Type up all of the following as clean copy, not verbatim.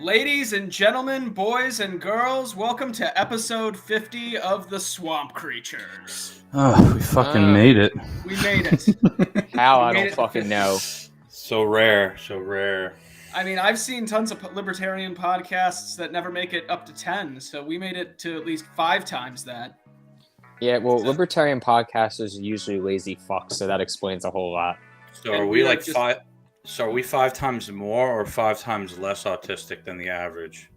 Ladies and gentlemen, boys and girls, welcome to episode 50 of The Swamp Creatures. Oh, we fucking made it. We made it. How? I don't fucking know. So rare, so rare. I mean, I've seen tons of libertarian podcasts that never make it up to 10, so we made it to at least 5 times that. Yeah, well, libertarian podcasters are usually lazy fucks, so that explains a whole lot. So are we like five? So are we 5 times more or 5 times less autistic than the average?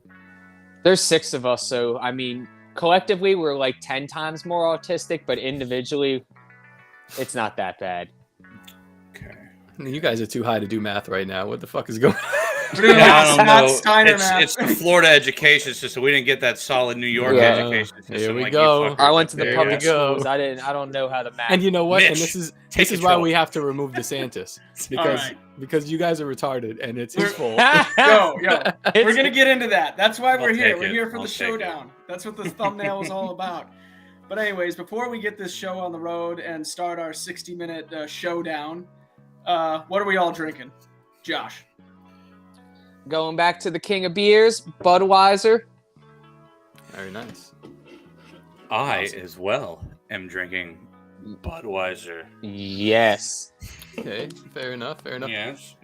There's 6 of us, so I mean, collectively we're like 10 times more autistic, but individually, it's not that bad. Okay. You guys are too high to do math right now. What the fuck is going on? I don't know. Steiner It's the Florida education system. We didn't get that solid New York education system. Here we like go. You I went to the There public you go. schools. I don't know how to math. And you know what? Mitch, And this is control. why we have to remove DeSantis because you guys are retarded and it's his fault. Yo, we're going to get into that. That's why we're I'll here. take We're it. here for I'll the take showdown. That's what the thumbnail is all about. But anyways, before we get this show on the road and start our 60-minute showdown, what are we all drinking? Josh. Going back to the king of beers, Budweiser. Very nice. I as well am drinking Budweiser. Yes. Okay, fair enough. Yes.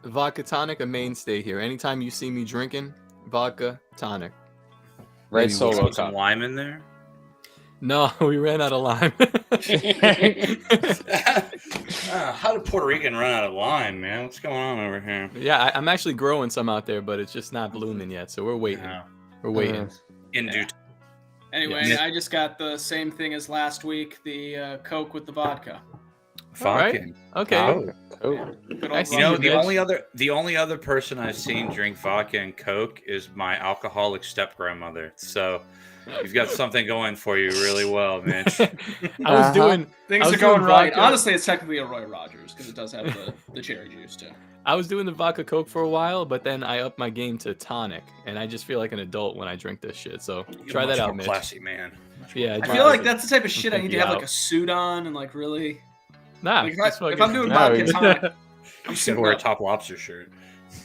Vodka tonic, a mainstay here. Anytime you see me drinking, vodka tonic. Red Maybe Solo Put some Cup. lime in there. No, we ran out of lime. How did Puerto Rican run out of lime, man? What's going on over here? Yeah, I'm actually growing some out there, but it's just not blooming yet. So we're waiting. No. We're waiting. In due time. Anyway, Yes. I just got the same thing as last week, the Coke with the vodka. Fucking. Okay. Oh. Oh. Good I old see You know, vodka. the only other person I've seen drink vodka and Coke is my alcoholic step grandmother. So you've got something going for you really well, Mitch. I was doing Things I are was going doing right. vodka. Honestly, it's technically a Roy Rogers because it does have the cherry juice too. I was doing the vodka Coke for a while, but then I upped my game to tonic, and I just feel like an adult when I drink this shit. So try that out, Mitch. Classy man. Yeah, I try feel it. like that's the type of shit I need to have Yeah. like a suit on and like really. Nah, Like just if I'm doing No, vodka you- tonic, I'm You should suiting wear a up. top lobster shirt.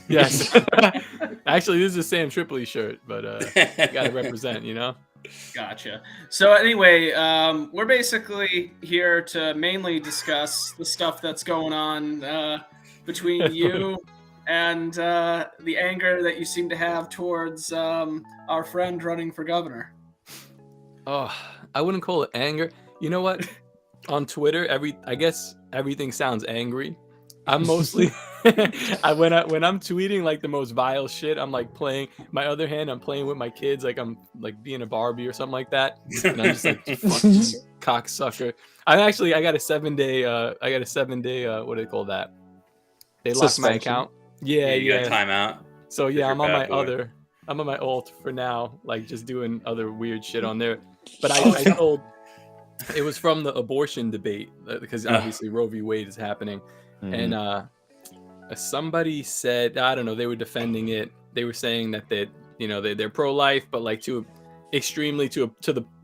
yes. Actually, this is a Sam Tripoli shirt, but you gotta represent, you know. Gotcha. So anyway, we're basically here to mainly discuss the stuff that's going on between you and the anger that you seem to have towards our friend running for governor. Oh, I wouldn't call it anger. You know what? On Twitter, I guess everything sounds angry. I'm mostly when I'm tweeting like the most vile shit, I'm like playing. My other hand, I'm playing with my kids, like I'm like being a Barbie or something like that, and I'm just like fucking cocksucker. I got a 7-day. What do they call that? They locked my Suspension. account. Yeah. You got timeout. So yeah, You're I'm on my bad boy. other. I'm on my alt for now, like just doing other weird shit on there. But I told it was from the abortion debate because obviously Roe v. Wade is happening, and somebody said, I don't know, they were defending it. They were saying that they're pro-life, but like to extremely to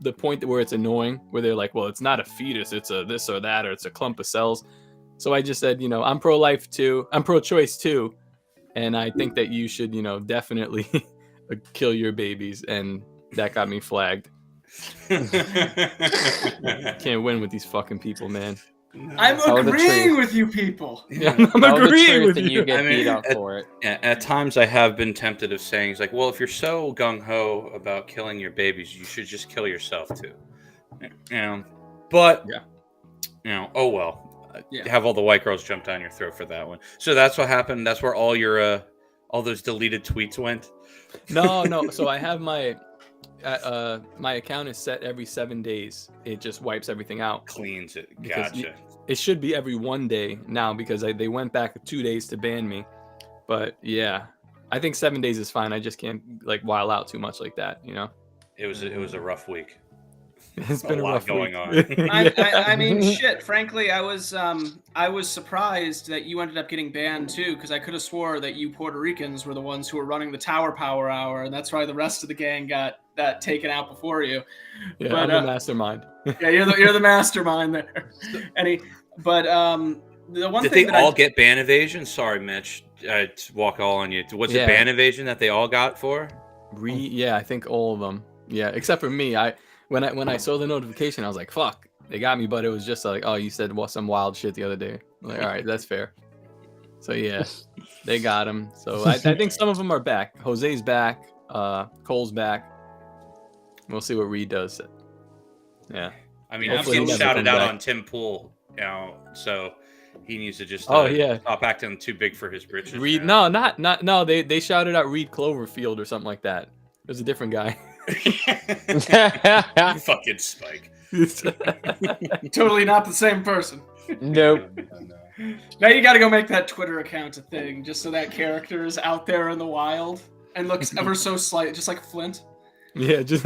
the point where it's annoying, where they're like, well, it's not a fetus, it's a this or that, or it's a clump of cells. So I just said, I'm pro-life too, I'm pro-choice too, and I think that you should, definitely kill your babies, and that got me flagged. Can't win with these fucking people, man. I'm Tell the agreeing truth. with you people. Yeah, I'm Tell the agreeing truth with and you you. get I mean, beat up for it. Yeah, at times I have been tempted of saying, it's like, well, if you're so gung-ho about killing your babies, you should just kill yourself too. But, oh well. Yeah. Have all the white girls jump down your throat for that one. So that's what happened. That's where all your, all those deleted tweets went. No. So I have my account is set every 7 days. It just wipes everything out. Cleans it. Because Gotcha. It should be every 1 day now because they went back 2 days to ban me. But yeah, I think 7 days is fine. I just can't like while out too much like that, It was a rough week. It's been a lot rough going week. on. I mean, shit. Frankly, I was surprised that you ended up getting banned too, because I could have swore that you Puerto Ricans were the ones who were running the Tower Power Hour, and that's why the rest of the gang got that taken out before you. Yeah, But, I'm the mastermind. Yeah, you're the mastermind there. the one Did thing they that all get ban evasion? Sorry, Mitch. To walk all on you. Was it ban evasion that they all got for? Yeah, I think all of them. Yeah, except for me. When I saw the notification, I was like, "Fuck, they got me." But it was just like, "Oh, you said some wild shit the other day." I'm like, all right, that's fair. So yeah, they got him. So I think some of them are back. Jose's back. Cole's back. We'll see what Reed does. Yeah. I mean, Hopefully I'm he getting never shouted comes out back. on Tim Pool, so he needs to just yeah. stop acting too big for his britches. Reed, now. no. They shouted out Reed Cloverfield or something like that. It was a different guy. You fucking Spike. totally not the same person. Nope. Now you got to go make that Twitter account a thing, just so that character is out there in the wild and looks ever so slight, just like Flint. Yeah, just.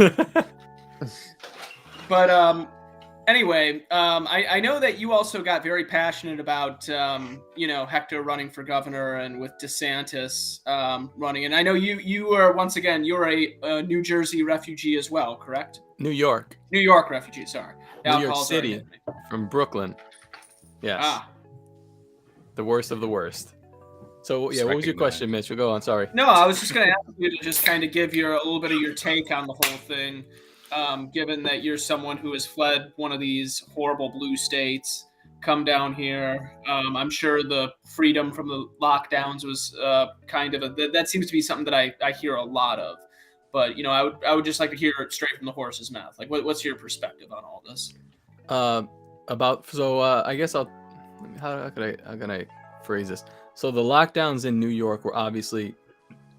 But anyway, I know that you also got very passionate about Hector running for governor and with DeSantis running, and I know you are you're a New Jersey refugee as well, correct? New York Refugee. Sorry, New York City from Brooklyn. Yes. Ah. The worst of the worst. So yeah, what was your question, Mitch? We'll go on. Sorry. No, I was just going to ask you to just kind of give a little bit of your take on the whole thing, given that you're someone who has fled one of these horrible blue states, come down here. I'm sure the freedom from the lockdowns was kind of that seems to be something that I hear a lot of. But I would just like to hear it straight from the horse's mouth. Like, what's your perspective on all this? I guess how can I phrase this? So the lockdowns in New York were obviously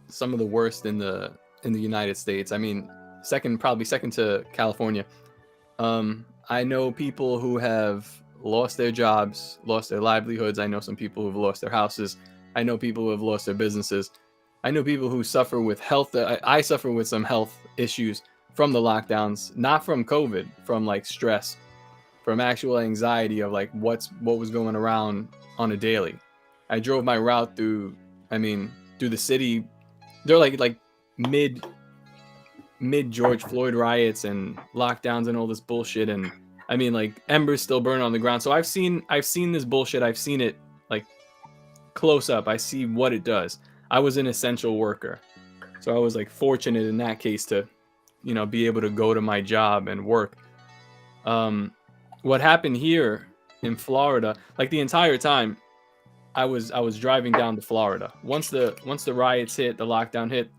some of the worst in the United States. I mean, probably second to California. I know people who have lost their jobs, lost their livelihoods. I know some people who have lost their houses. I know people who have lost their businesses. I know people who suffer with health. I suffer with some health issues from the lockdowns, not from COVID, from like stress, from actual anxiety of like what was going around on a daily. I drove my route through the city. They're like mid George Floyd riots and lockdowns and all this bullshit, and I mean like embers still burn on the ground. So I've seen this bullshit. I've seen it like close up. I see what it does. I was an essential worker, so I was like fortunate in that case to be able to go to my job and work. What happened here in Florida, like the entire time I was driving down to Florida. Once the riots hit, the lockdown hit,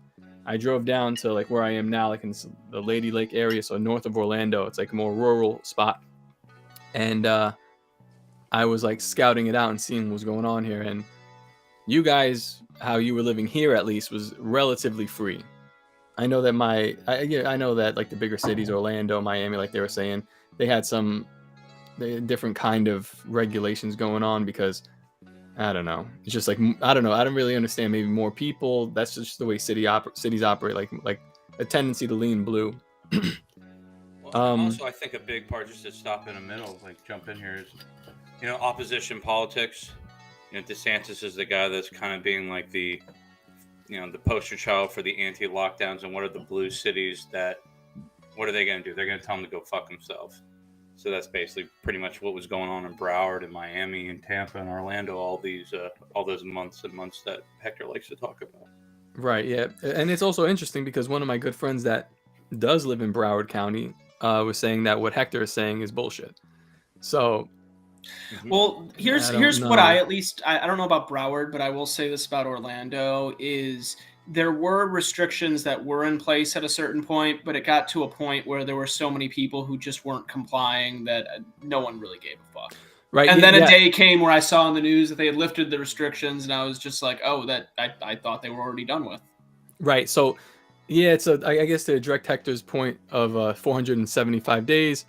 I drove down to like where I am now, like in the Lady Lake area, so north of Orlando. It's like a more rural spot. And I was like scouting it out and seeing what was going on here. And you guys, how you were living here at least, was relatively free. I know that I know that like the bigger cities, Orlando, Miami, like they were saying, they had some different kind of regulations going on because I don't know. It's just like I don't know. I don't really understand. Maybe more people. That's just the way cities operate. Like a tendency to lean blue. Also, I think a big part, just to stop in the middle, like jump in here, is opposition politics. DeSantis is the guy that's kind of being like the poster child for the anti-lockdowns. And what are the blue cities what are they going to do? They're going to tell them to go fuck themselves. So that's basically pretty much what was going on in Broward and Miami and Tampa and Orlando, all those months and months that Hector likes to talk about. Right, yeah. And it's also interesting because one of my good friends that does live in Broward County was saying that what Hector is saying is bullshit. So... Well, here's what I don't know about Broward, but I will say this about Orlando is there were restrictions that were in place at a certain point, but it got to a point where there were so many people who just weren't complying that no one really gave a fuck. Right. And then a day came where I saw on the news that they had lifted the restrictions, and I was just like, oh, that I thought they were already done with. Right. So, yeah, I guess to direct Hector's point of 475 days,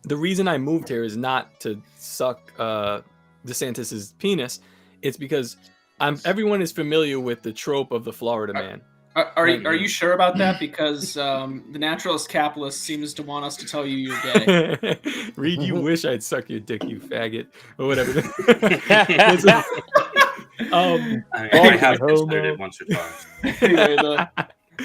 the reason I moved here is not to suck DeSantis's penis. It's because everyone is familiar with the trope of the Florida man. Are you sure about that? Because the naturalist capitalist seems to want us to tell you you're gay. Reed, you wish I'd suck your dick, you faggot, or whatever. I have considered it once or twice. Anyway,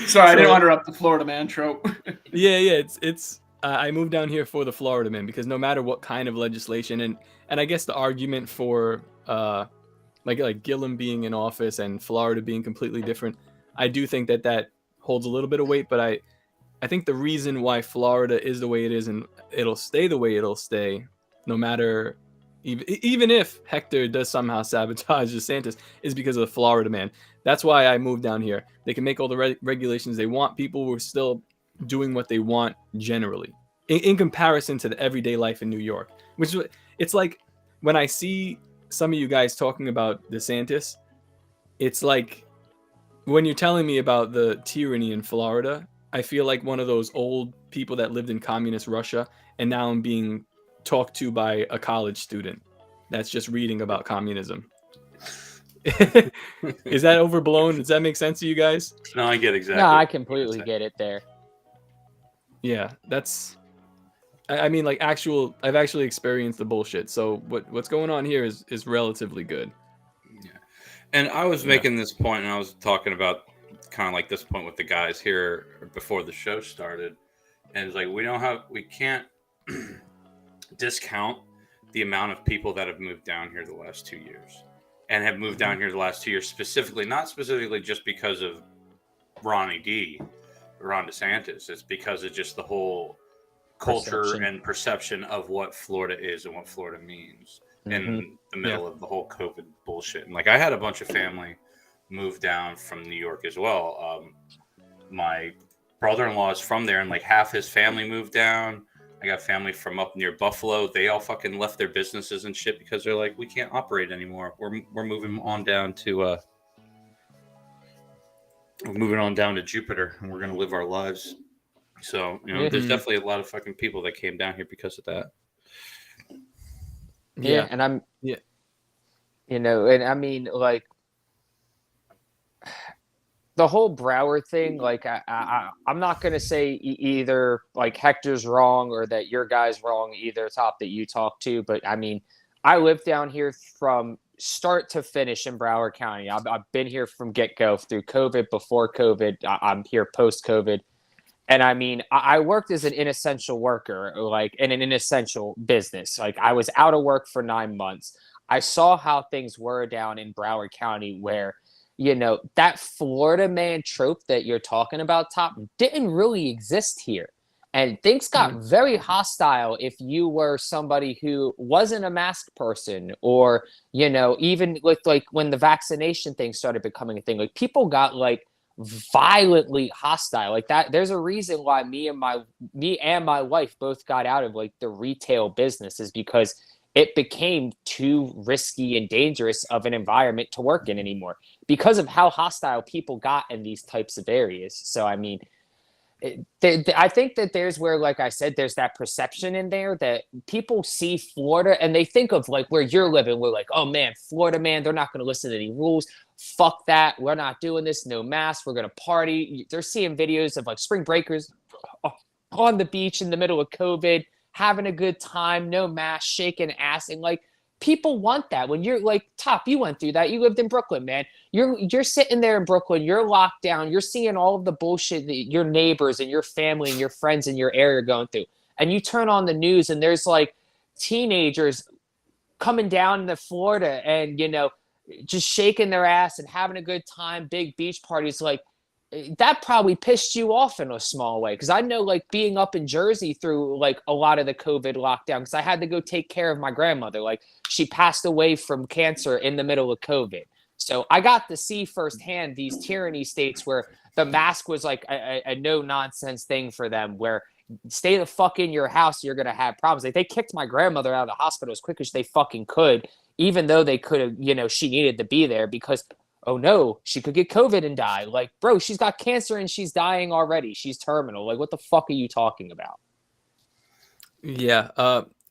sorry, I didn't want to interrupt the Florida man trope. Yeah, it's. I moved down here for the Florida man because no matter what kind of legislation, and and I guess the argument for like Gillum being in office and Florida being completely different, I do think that holds a little bit of weight. But I think the reason why Florida is the way it is and it'll stay the way it'll stay, no matter even if Hector does somehow sabotage DeSantis, is because of the Florida man. That's why I moved down here. They can make all the regulations they want. People were still doing what they want generally, in comparison to the everyday life in New York. Which it's like when I see some of you guys talking about DeSantis, it's like when you're telling me about the tyranny in Florida, I feel like one of those old people that lived in communist Russia, and now I'm being talked to by a college student that's just reading about communism. Is that overblown? Does that make sense to you guys? No, I get exactly. No, I completely get it there. Yeah, that's. I mean, like I've actually experienced the bullshit. So what's going on here is relatively good. Yeah, and I was making this point, and I was talking about kind of like this point with the guys here before the show started, and it's like we can't discount the amount of people that have moved down here the last 2 years, and have moved down here the last 2 years specifically, not specifically just because of Ron DeSantis. It's because of just the whole culture and perception of what Florida is and what Florida means in the middle of the whole COVID bullshit. And like, I had a bunch of family move down from New York as well. My brother-in-law is from there, and like half his family moved down. I got family from up near Buffalo. They all fucking left their businesses and shit because they're like, we can't operate anymore. We're moving on down to Jupiter, and we're gonna live our lives. So there's definitely a lot of fucking people that came down here because of that. Yeah, and and I mean, like, the whole Broward thing, like, I'm not going to say either, like, Hector's wrong or that your guy's wrong, either top that you talk to. But, I mean, I lived down here from start to finish in Broward County. I've been here from get-go through COVID, before COVID. I'm here post-COVID. And, I mean, I worked as an inessential worker, like, in an inessential business. Like, I was out of work for 9 months. I saw how things were down in Broward County where, that Florida man trope that you're talking about, Top, didn't really exist here. And things got very hostile if you were somebody who wasn't a mask person, or, even with, like, when the vaccination thing started becoming a thing, like, people got, like, violently hostile like that. There's a reason why me and my wife both got out of, like, the retail business, is because it became too risky and dangerous of an environment to work in anymore because of how hostile people got in these types of areas. So, I mean, I think that there's where, like I said, there's that perception in there that people see Florida and they think of, like, where you're living. We're like, oh man, Florida man, they're not going to listen to any rules. Fuck that. We're not doing this. No mask. We're going to party. They're seeing videos of, like, spring breakers on the beach in the middle of COVID, having a good time, no mask, shaking ass. And, like, people want that. When you're, like, Top, you went through that. You lived in Brooklyn, man. You're sitting there in Brooklyn. You're locked down. You're seeing all of the bullshit that your neighbors and your family and your friends in your area are going through. And you turn on the news and there's, like, teenagers coming down to Florida and, just shaking their ass and having a good time, big beach parties. Like, that probably pissed you off in a small way. Because I know, like, being up in Jersey through, like, a lot of the COVID lockdown, because I had to go take care of my grandmother. Like, she passed away from cancer in the middle of COVID. So I got to see firsthand these tyranny states where the mask was like a no-nonsense thing for them, where stay the fuck in your house, you're going to have problems. Like, they kicked my grandmother out of the hospital as quick as they fucking could, even though they could have, she needed to be there because, oh no, she could get COVID and die. Like, bro, she's got cancer and she's dying already. She's terminal. Like, what the fuck are you talking about? Yeah.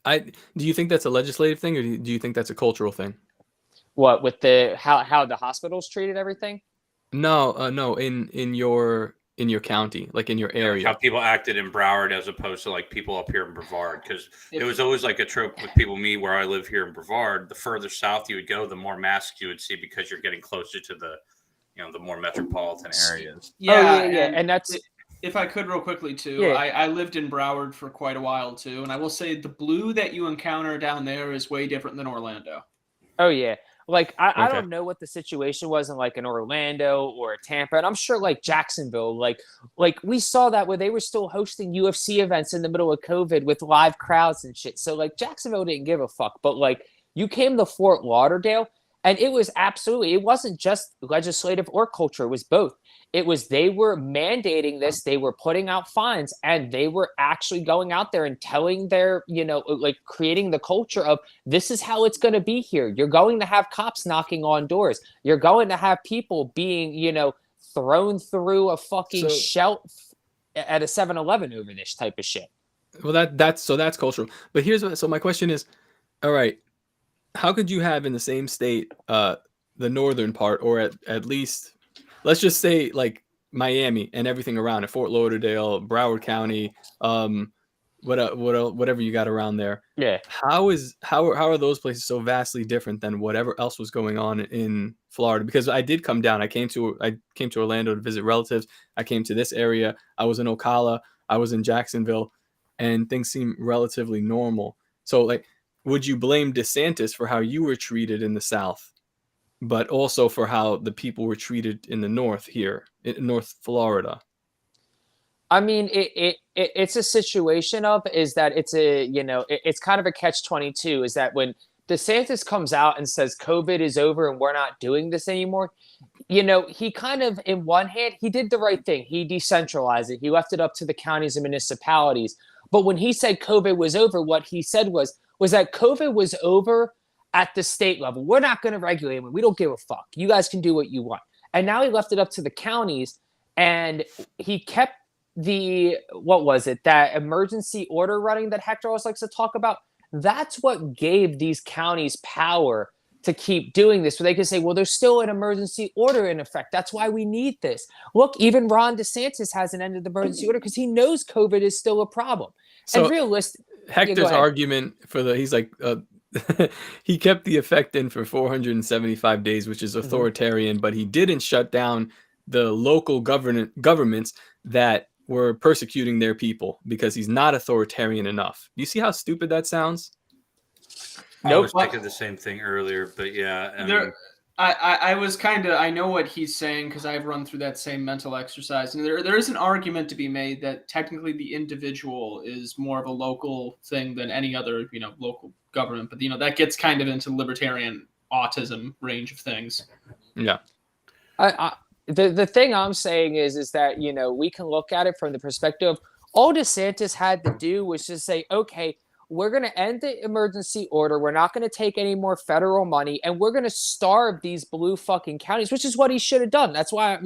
Do you think that's a legislative thing, or do you think that's a cultural thing? What, with the how the hospitals treated everything? No, in your county, like in your area. How people acted in Broward as opposed to, like, people up here in Brevard, because it was always like a trope with people. Me, where I live here in Brevard, the further south you would go, the more masks you would see because you're getting closer to the, the more metropolitan areas. Yeah, and that's if I could real quickly too, Yeah. I lived in Broward for quite a while too, and I will say the blue that you encounter down there is way different than Orlando. Oh yeah. Like I Okay. don't know what the situation was in like an Orlando or a Tampa, and I'm sure like Jacksonville, like we saw that where they were still hosting UFC events in the middle of COVID with live crowds and shit. So like Jacksonville didn't give a fuck, but like you came to Fort Lauderdale, and it was absolutely, it wasn't just legislative or culture, it was both. It was they were mandating this, they were putting out fines, and they were actually going out there and telling their, like creating the culture of this is how it's going to be here. You're going to have cops knocking on doors. You're going to have people being, thrown through a fucking So- shelf at a 7-Eleven over this type of shit. Well, that's cultural. But so my question is, all right, how could you have in the same state, the northern part, or at least, let's just say like Miami and everything around it, Fort Lauderdale, Broward County, whatever you got around there. Yeah. How are those places so vastly different than whatever else was going on in Florida? Because I did come down. I came to Orlando to visit relatives. I came to this area. I was in Ocala. I was in Jacksonville, and things seem relatively normal. So like, would you blame DeSantis for how you were treated in the South, but also for how the people were treated in the North here, in North Florida? I mean, it's a situation of is that it's it's kind of a catch-22 is that when DeSantis comes out and says COVID is over and we're not doing this anymore, he kind of, in one hand, he did the right thing. He decentralized it. He left it up to the counties and municipalities. But when he said COVID was over, what he said was that COVID was over at the state level. We're not going to regulate it. We don't give a fuck. You guys can do what you want. And now he left it up to the counties, and he kept that emergency order running that Hector always likes to talk about. That's what gave these counties power to keep doing this, where they can say, well, there's still an emergency order in effect. That's why we need this. Look, even Ron DeSantis hasn't ended the emergency order because he knows COVID is still a problem. So and realistic. Hector's argument he's like, he kept the effect in for 475 days, which is authoritarian, but he didn't shut down the local governments that were persecuting their people because he's not authoritarian enough. Do you see how stupid that sounds? I was thinking the same thing earlier, but yeah. I was kind of, I know what he's saying because I've run through that same mental exercise. And there is an argument to be made that technically the individual is more of a local thing than any other, local government. But, that gets kind of into libertarian autism range of things. Yeah. The thing I'm saying is that, we can look at it from the perspective, all DeSantis had to do was just say, okay, we're going to end the emergency order. We're not going to take any more federal money, and we're going to starve these blue fucking counties, which is what he should have done. That's why,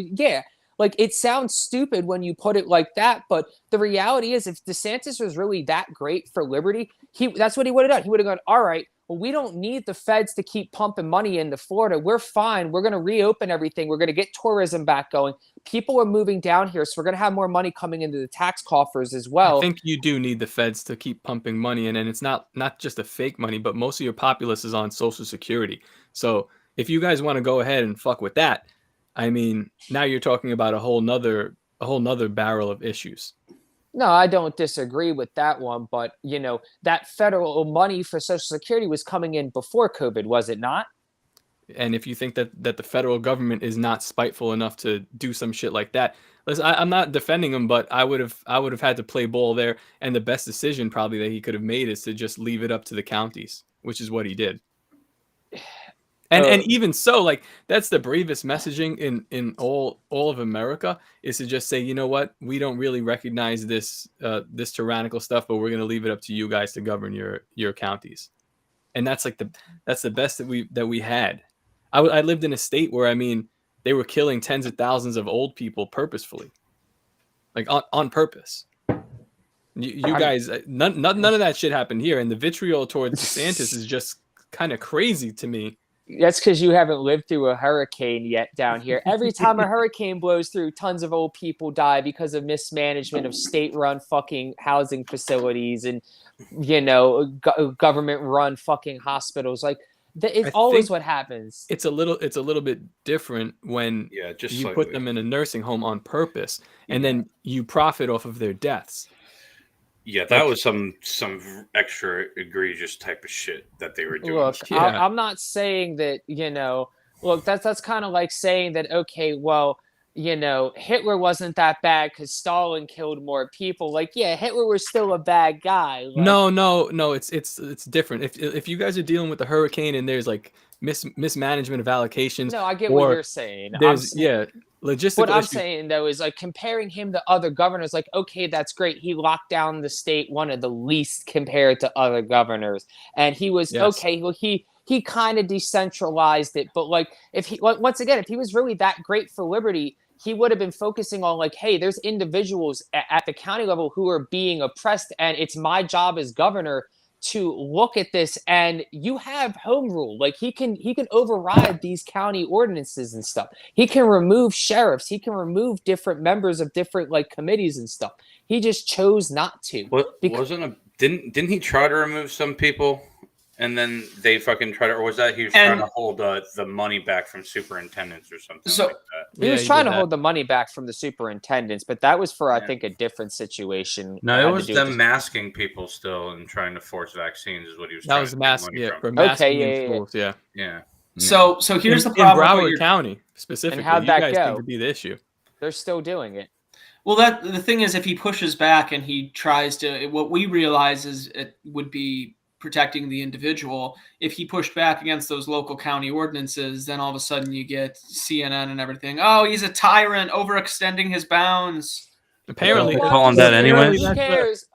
like it sounds stupid when you put it like that, but the reality is if DeSantis was really that great for liberty, that's what he would have done. He would have gone, all right, well, we don't need the feds to keep pumping money into Florida. We're fine. We're going to reopen everything. We're going to get tourism back going. People are moving down here, so we're going to have more money coming into the tax coffers as well. I think you do need the feds to keep pumping money in, and it's not just a fake money, but most of your populace is on Social Security. So if you guys want to go ahead and fuck with that, I mean, now you're talking about a whole nother barrel of issues. No, I don't disagree with that one, but that federal money for Social Security was coming in before COVID, was it not? And if you think that the federal government is not spiteful enough to do some shit like that, listen, I'm not defending him, but I would have had to play ball there, and the best decision probably that he could have made is to just leave it up to the counties, which is what he did. And even so, like that's the bravest messaging in all of America is to just say, you know what, we don't really recognize this this tyrannical stuff, but we're going to leave it up to you guys to govern your counties. And that's like that's the best that we had. I lived in a state where, I mean, they were killing tens of thousands of old people purposefully, like on purpose. You guys, none of that shit happened here, and the vitriol towards DeSantis is just kind of crazy to me. That's because you haven't lived through a hurricane yet down here. Every time a hurricane blows through, tons of old people die because of mismanagement of state-run fucking housing facilities and, government-run fucking hospitals. Like, It's I always think what happens. it's a little bit different when just you put slightly. them in a nursing home on purpose, and Yeah. then you profit off of their deaths. Yeah, that Like- was some extra egregious type of shit that they were doing. Look, Yeah. I'm not saying that, look, that's kind of like saying that, okay, well, Hitler wasn't that bad because Stalin killed more people. Like, yeah, Hitler was still a bad guy. Like, No, it's different. If you guys are dealing with the hurricane and there's like mismanagement of allocations, no, I get what or you're saying. there's logistical What I'm issues. saying though is like comparing him to other governors, like, okay, that's great. He locked down the state one of the least compared to other governors. And he was Yes. okay, well, he kind of decentralized it, but like if he once again, if he was really that great for liberty, he would have been focusing on like, hey, there's individuals at the county level who are being oppressed, and it's my job as governor to look at this. And you have home rule. Like he can override these county ordinances and stuff. He can remove sheriffs. He can remove different members of different like committees and stuff. He just chose not to. Didn't he try to remove some people, and then they fucking tried to, or was that he was trying to hold the money back from superintendents or something like that? He was trying to hold the money back from the superintendents, but that was for I think a different situation. No, it was them masking people still and trying to force vaccines is what he was. That was masking, for masking in schools, yeah. So here's the problem in Broward County specifically. And how'd you that guys go? think would be the issue. They're still doing it. Well, the thing is, if he pushes back and he tries to, what we realize is it would be protecting the individual. If he pushed back against those local county ordinances, then all of a sudden you get CNN and everything. Oh, he's a tyrant, overextending his bounds. Apparently, they're calling that anyway. Who cares?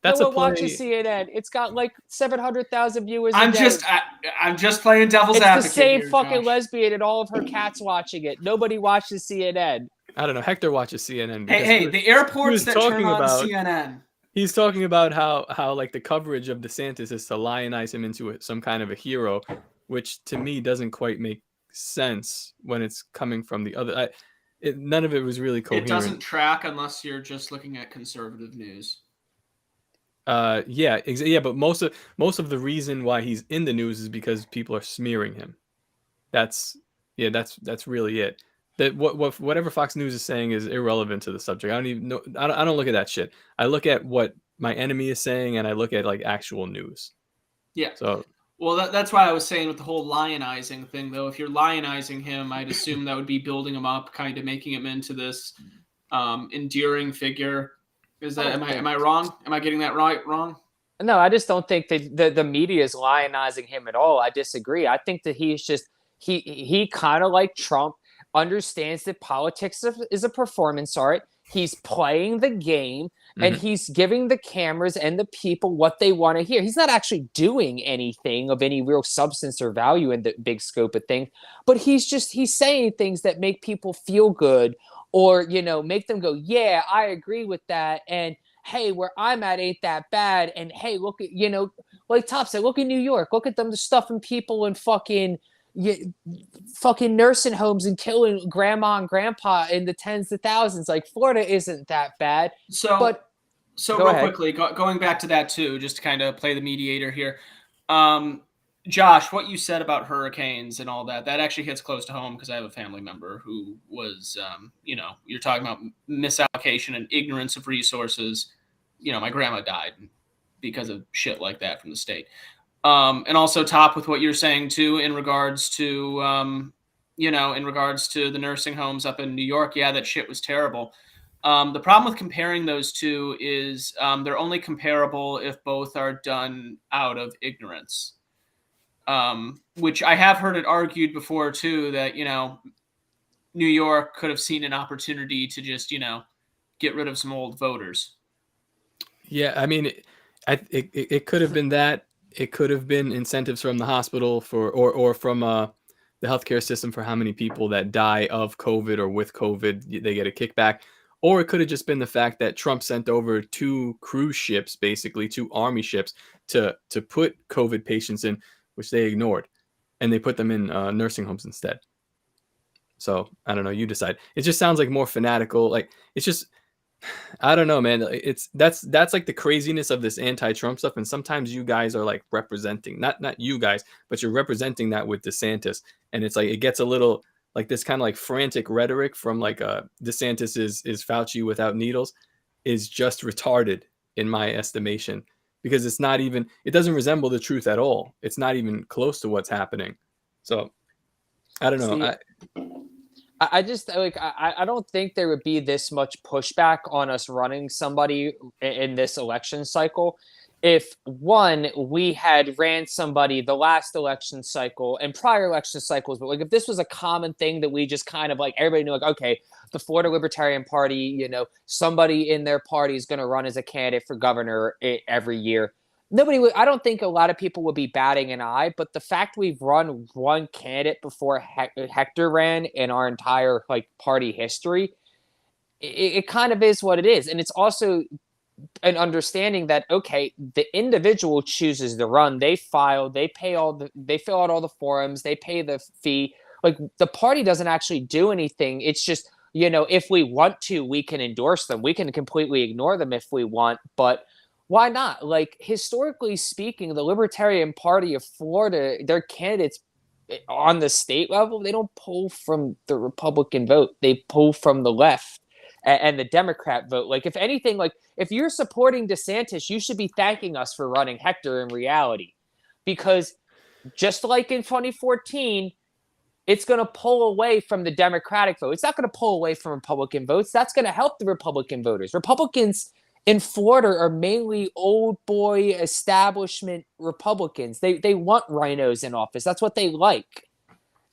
That's no a one watches CNN. It's got like 700,000 viewers. I'm just playing devil's advocate. It's the same here, fucking Josh. lesbian and all of her cats watching it. Nobody watches CNN. I don't know. Hector watches CNN. Hey, the airports that turn on CNN. He's talking about how like the coverage of DeSantis is to lionize him into some kind of a hero, which to me doesn't quite make sense when it's coming from the other. None of it was really coherent. It doesn't track unless you're just looking at conservative news. But most of the reason why he's in the news is because people are smearing him. That's really it. That whatever Fox News is saying is irrelevant to the subject. I don't even know. I don't look at that shit. I look at what my enemy is saying, and I look at like actual news. Yeah. So. Well, that's why I was saying with the whole lionizing thing, though. If you're lionizing him, I'd assume that would be building him up, kind of making him into this endearing figure. Is that am I wrong? Am I getting that wrong? No, I just don't think that the media is lionizing him at all. I disagree. I think that he's just he kind of like Trump understands that politics is a performance art. He's playing the game, and he's giving the cameras and the people what they want to hear. He's not actually doing anything of any real substance or value in the big scope of things, but he's saying things that make people feel good, or make them go, yeah, I agree with that, and hey, where I'm at ain't that bad, and hey, look at like Top said, look at New York, look at them stuffing people in fucking nursing homes and killing grandma and grandpa in the tens of thousands. Like Florida isn't that bad. So real quickly, going back to that too, just to kind of play the mediator here. Josh, what you said about hurricanes and all that actually hits close to home because I have a family member who was, you're talking about misallocation and ignorance of resources. My grandma died because of shit like that from the state. And also top with what you're saying too, in regards to, the nursing homes up in New York. Yeah, that shit was terrible. The problem with comparing those two is they're only comparable if both are done out of ignorance. Which I have heard it argued before too, that, New York could have seen an opportunity to just, get rid of some old voters. Yeah, I mean, it could have been that. It could have been incentives from the hospital or from the healthcare system for how many people that die of COVID or with COVID, they get a kickback. Or it could have just been the fact that Trump sent over 2 cruise ships, basically 2 army ships, to put COVID patients in, which they ignored, and they put them in nursing homes instead. So I don't know. You decide. It just sounds like more fanatical. Like it's just I don't know, man. That's like the craziness of this anti-Trump stuff, and sometimes you guys are like representing, not you guys, but you're representing that with DeSantis, and it's like it gets a little like this kind of like frantic rhetoric from like DeSantis is Fauci without needles is just retarded in my estimation, because it doesn't resemble the truth at all. It's not even close to what's happening. So I don't know. See, I just like I don't think there would be this much pushback on us running somebody in this election cycle if one we had ran somebody the last election cycle and prior election cycles, but like if this was a common thing that we just kind of like everybody knew like okay, the Florida Libertarian Party, you know, somebody in their party is going to run as a candidate for governor every year. Nobody would. I don't think a lot of people would be batting an eye, but the fact we've run one candidate before Hector ran in our entire like party history, it kind of is what it is, and it's also an understanding that okay, the individual chooses to run, they file, they fill out all the forms, they pay the fee. Like the party doesn't actually do anything. It's just, you know, if we want to, we can endorse them. We can completely ignore them if we want, but why not? Like historically speaking, the Libertarian Party of Florida, their candidates on the state level, they don't pull from the Republican vote. They pull from the left and the Democrat vote. Like if anything, like if you're supporting DeSantis, you should be thanking us for running Hector in reality, because just like in 2014, it's going to pull away from the Democratic vote. It's not going to pull away from Republican votes. That's going to help the Republican voters. Republicans in Florida are mainly old boy establishment Republicans. They want rhinos in office. That's what they like.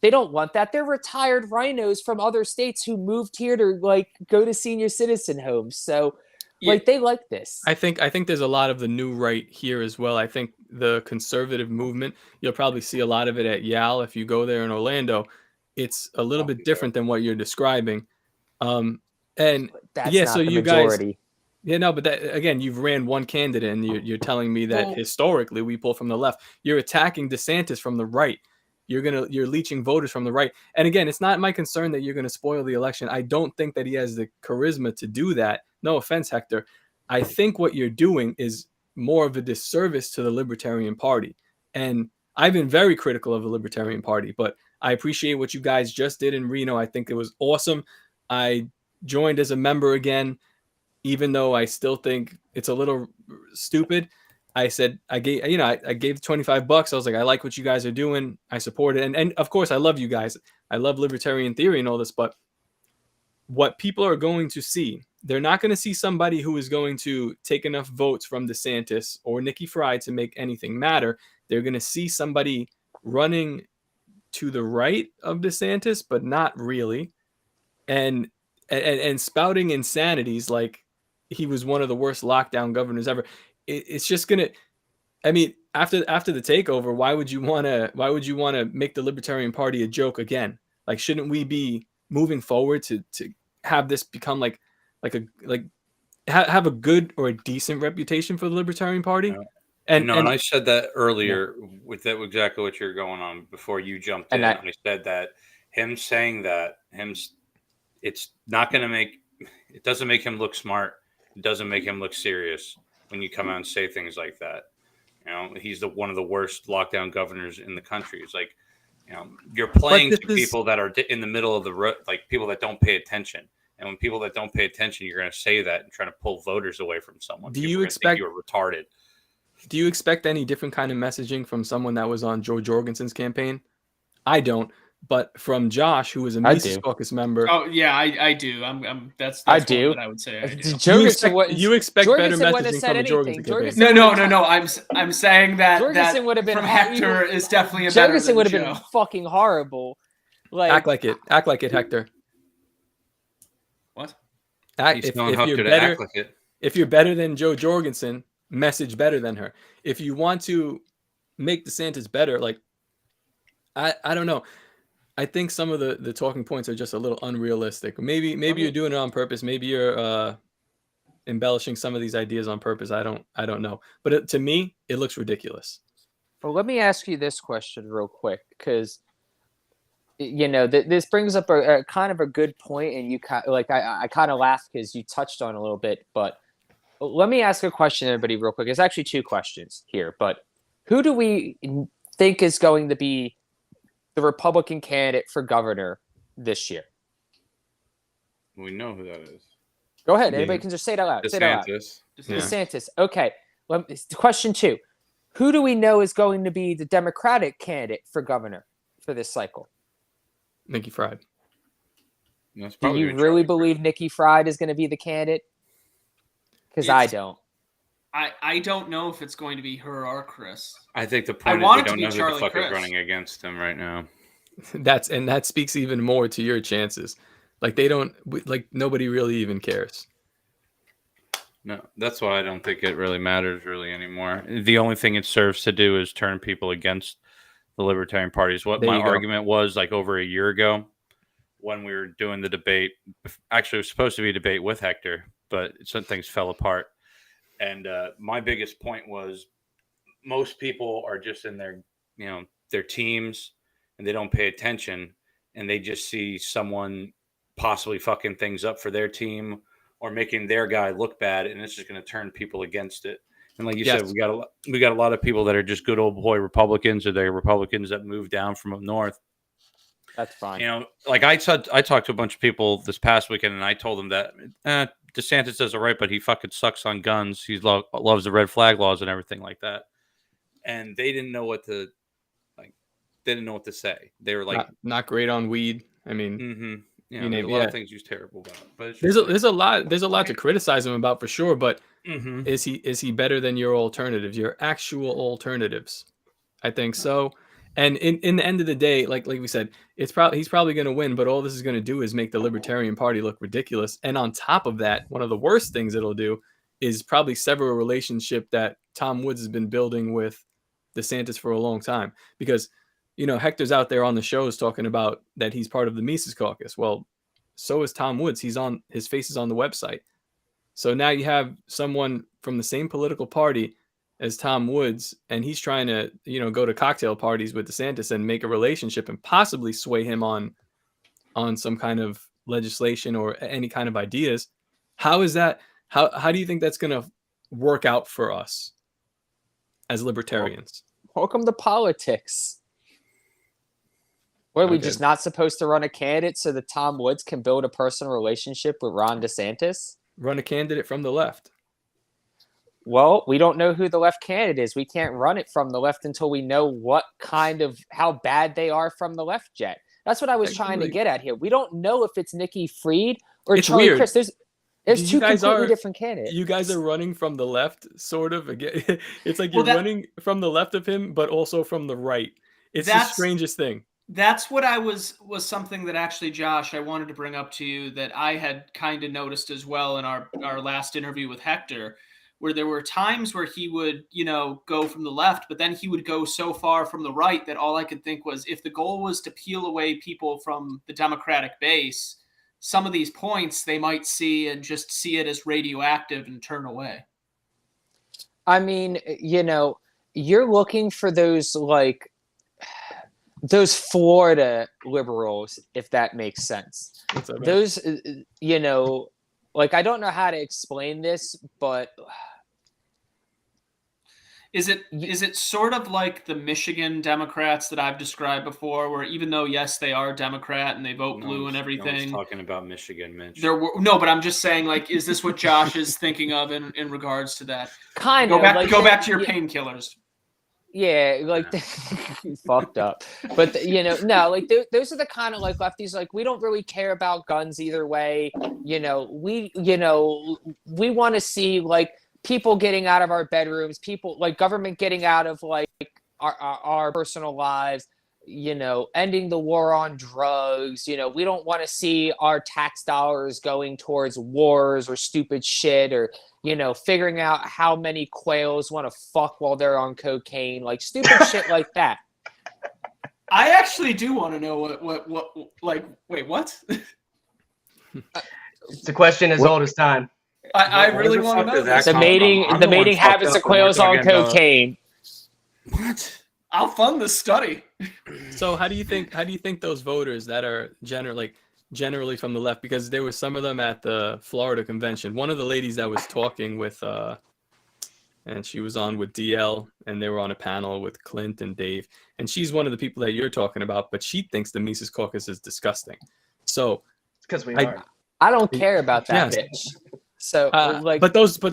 They don't want that. They're retired rhinos from other states who moved here to like go to senior citizen homes. So like they like this. I think there's a lot of the new right here as well. I think the conservative movement, you'll probably see a lot of it at Yale if you go there in Orlando. It's a little bit different than what you're describing. And that's yeah, not so the you majority. guys, yeah, no, but that again, you've ran one candidate, and you're telling me that historically we pull from the left. You're attacking DeSantis from the right. You're leeching voters from the right. And again, it's not my concern that you're gonna spoil the election. I don't think that he has the charisma to do that. No offense, Hector. I think what you're doing is more of a disservice to the Libertarian Party. And I've been very critical of the Libertarian Party, but I appreciate what you guys just did in Reno. I think it was awesome. I joined as a member again, even though I still think it's a little stupid. I said I gave $25. I was like, I like what you guys are doing. I support it, and of course I love you guys. I love libertarian theory and all this, but what people are going to see, they're not going to see somebody who is going to take enough votes from DeSantis or Nikki Fried to make anything matter. They're going to see somebody running to the right of DeSantis, but not really, and spouting insanities like he was one of the worst lockdown governors ever. It's just gonna. I mean, after the takeover, why would you want to make the Libertarian Party a joke again? Like, shouldn't we be moving forward to have this become have a good or a decent reputation for the Libertarian Party? Yeah. And I said that earlier with that exactly what you're going on before you jumped in. I said that him saying that it's not going to make it doesn't make him look smart. It doesn't make him look serious when you come out and say things like that. You know, he's one of the worst lockdown governors in the country. It's like, you know, you're playing to people that are in the middle of the road, like people that don't pay attention. And when people that don't pay attention, you're going to say that and try to pull voters away from someone. Do you expect you're retarded? Do you expect any different kind of messaging from someone that was on Joe Jorgensen's campaign? I don't. But from Josh, who is a Mises Caucus member. Oh yeah, I do. That's I do. What I would say. I do. You expect better messaging from a Jorgensen campaign? No. I'm saying that Jorgensen would have been from Hector is definitely a better. Jorgensen would have been fucking horrible. Like act like it, Hector. What? If you're better than Joe Jorgensen, message better than her. If you want to make DeSantis better, like I don't know. I think some of the talking points are just a little unrealistic. Maybe you're doing it on purpose. Maybe you're embellishing some of these ideas on purpose. I don't know. But to me, it looks ridiculous. Well, let me ask you this question real quick, because this brings up a kind of a good point, and you I kind of laughed because you touched on it a little bit, but let me ask a question, everybody, real quick. It's actually two questions here, but who do we think is going to be the Republican candidate for governor this year? We know who that is. Go ahead. Anybody can just say it out loud. DeSantis. Say it out loud. Yeah. DeSantis. Okay. Question 2. Who do we know is going to be the Democratic candidate for governor for this cycle? Nikki Fried. Do you really believe Nikki Fried is going to be the candidate? Because I don't. I don't know if it's going to be her or Chris. I think the point is we don't know who the fuck is running against him right now. That speaks even more to your chances. Like nobody really even cares. No, that's why I don't think it really matters really anymore. The only thing it serves to do is turn people against the Libertarian parties. What my argument was like over a year ago when we were doing the debate. Actually, it was supposed to be a debate with Hector, but some things fell apart. And my biggest point was most people are just in their teams and they don't pay attention and they just see someone possibly fucking things up for their team or making their guy look bad, and it's just going to turn people against it. And like you said, we got a lot of people that are just good old boy Republicans, or they're Republicans that moved down from up north. That's fine. Like I talked to a bunch of people this past weekend, and I told them that DeSantis does it right, but he fucking sucks on guns. He loves the red flag laws and everything like that. And they didn't know what to They didn't know what to say. They were like, not great on weed. I mean. Mm-hmm. There's a lot of things he's terrible about. But there's a lot to criticize him about for sure. But is he better than your alternatives, your actual alternatives? I think so. And in the end of the day, like we said, he's probably going to win. But all this is going to do is make the Libertarian Party look ridiculous. And on top of that, one of the worst things it'll do is probably sever a relationship that Tom Woods has been building with DeSantis for a long time, because Hector's out there on the shows talking about that he's part of the Mises Caucus. Well, so is Tom Woods. His face is on the website. So now you have someone from the same political party as Tom Woods, and he's trying to, go to cocktail parties with DeSantis and make a relationship and possibly sway him on some kind of legislation or any kind of ideas. How is that? How do you think that's going to work out for us as libertarians? Welcome to politics. What, are we just not supposed to run a candidate so that Tom Woods can build a personal relationship with Ron DeSantis? Run a candidate from the left. Well, we don't know who the left candidate is. We can't run it from the left until we know how bad they are from the left yet. That's what I was trying to get at here. We don't know if it's Nikki Fried or Charlie Crist. There's two completely different candidates. You guys are running from the left, sort of. Again, it's like you're running from the left of him, but also from the right. It's the strangest thing. That's what was something that actually, Josh, I wanted to bring up to you that I had kind of noticed as well in our last interview with Hector, where there were times where he would, go from the left, but then he would go so far from the right that all I could think was if the goal was to peel away people from the Democratic base, some of these points they might see and just see it as radioactive and turn away. I mean, you're looking for those Florida liberals, if that makes sense. Those, I don't know how to explain this, but is it sort of like the Michigan Democrats that I've described before, where even though, yes, they are Democrat and they vote blue and everything. No one's talking about Michigan, Mitch. No, but I'm just saying, is this what Josh is thinking of in regards to that? Kind of. Go back to your painkillers. Yeah, fucked up. But those are the kind of lefties. We don't really care about guns either way. We want to see people getting out of our bedrooms, people government getting out of our personal lives. Ending the war on drugs. We don't want to see our tax dollars going towards wars or stupid shit or, figuring out how many quails want to fuck while they're on cocaine, stupid shit like that. I actually do want to know wait, what? It's a question as old as time. I really want to know this. The mating habits of quails on cocaine. What? I'll fund the study. So how do you think those voters that are generally from the left, because there were some of them at the Florida convention. One of the ladies that was talking with and she was on with DL, and they were on a panel with Clint and Dave, and she's one of the people that you're talking about, but she thinks the Mises Caucus is disgusting. So Because we I- are. I don't care about that Yes. bitch. So like, but that's the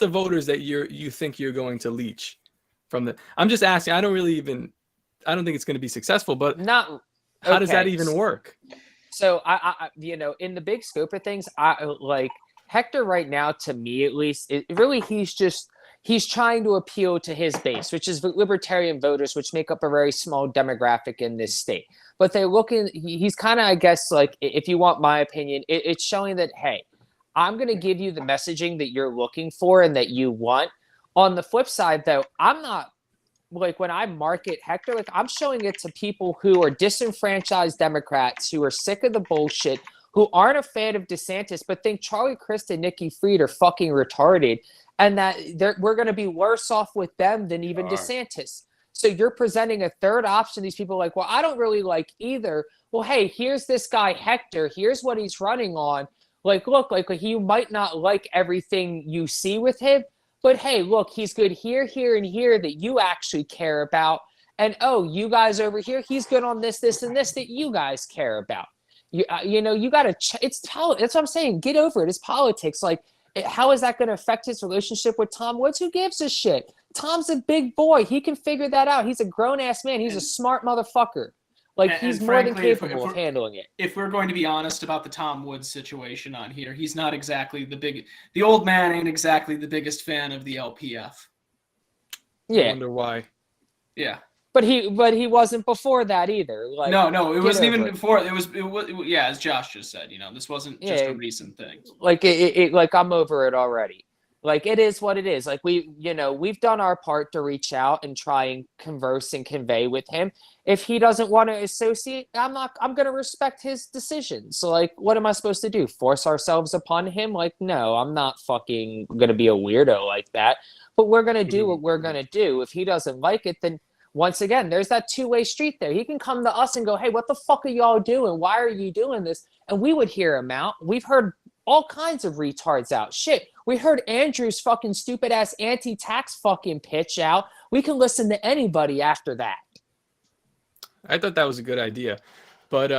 voters that you think you're going to leech from the. I'm just asking. I don't think it's going to be successful, but not. how does that okay. even work? So I in the big scope of things, I like Hector right now. To me, at least, he's trying to appeal to his base, which is libertarian voters, which make up a very small demographic in this state. But they're looking. He's kind of, I guess, like, if you want my opinion, it's showing that, hey, I'm going to give you the messaging that you're looking for and that you want. On the flip side, though, I'm not. Like, when I market Hector, like, I'm showing it to people who are disenfranchised Democrats, who are sick of the bullshit, who aren't a fan of DeSantis, but think Charlie Crist and Nikki Fried are fucking retarded, and that we're going to be worse off with them than even DeSantis. So you're presenting a third option. These people are like, well, I don't really like either. Well, hey, here's this guy Hector. Here's what he's running on. Like, look, like, you might not like everything you see with him, but hey, look, he's good here, here, and here that you actually care about. And oh, you guys over here, he's good on this, this, and this that you guys care about. You got to. It's that's what I'm saying. Get over it. It's politics. Like, how is that going to affect his relationship with Tom Woods? Who gives a shit? Tom's a big boy. He can figure that out. He's a grown ass man. He's a smart motherfucker. Like, he's more than capable of handling it. If we're going to be honest about the Tom Woods situation on here, he's not exactly the old man ain't exactly the biggest fan of the LPF. I Yeah, wonder why. Yeah. but he wasn't before that either. Like, No, it wasn't even over it. before. It was yeah, as Josh just said, this wasn't just a recent thing. Like, like, I'm over it already. Like, it is what it is. Like, we've done our part to reach out and try and converse and convey with him. If he doesn't want to associate, I'm going to respect his decision. So, like, what am I supposed to do? Force ourselves upon him? Like, no, I'm not fucking going to be a weirdo like that. But we're going to do what we're going to do. If he doesn't like it, then once again, there's that two-way street there. He can come to us and go, hey, what the fuck are y'all doing? Why are you doing this? And we would hear him out. We've heard all kinds of retards out. Shit, we heard Andrew's fucking stupid-ass anti-tax fucking pitch out. We can listen to anybody after that. I thought that was a good idea, but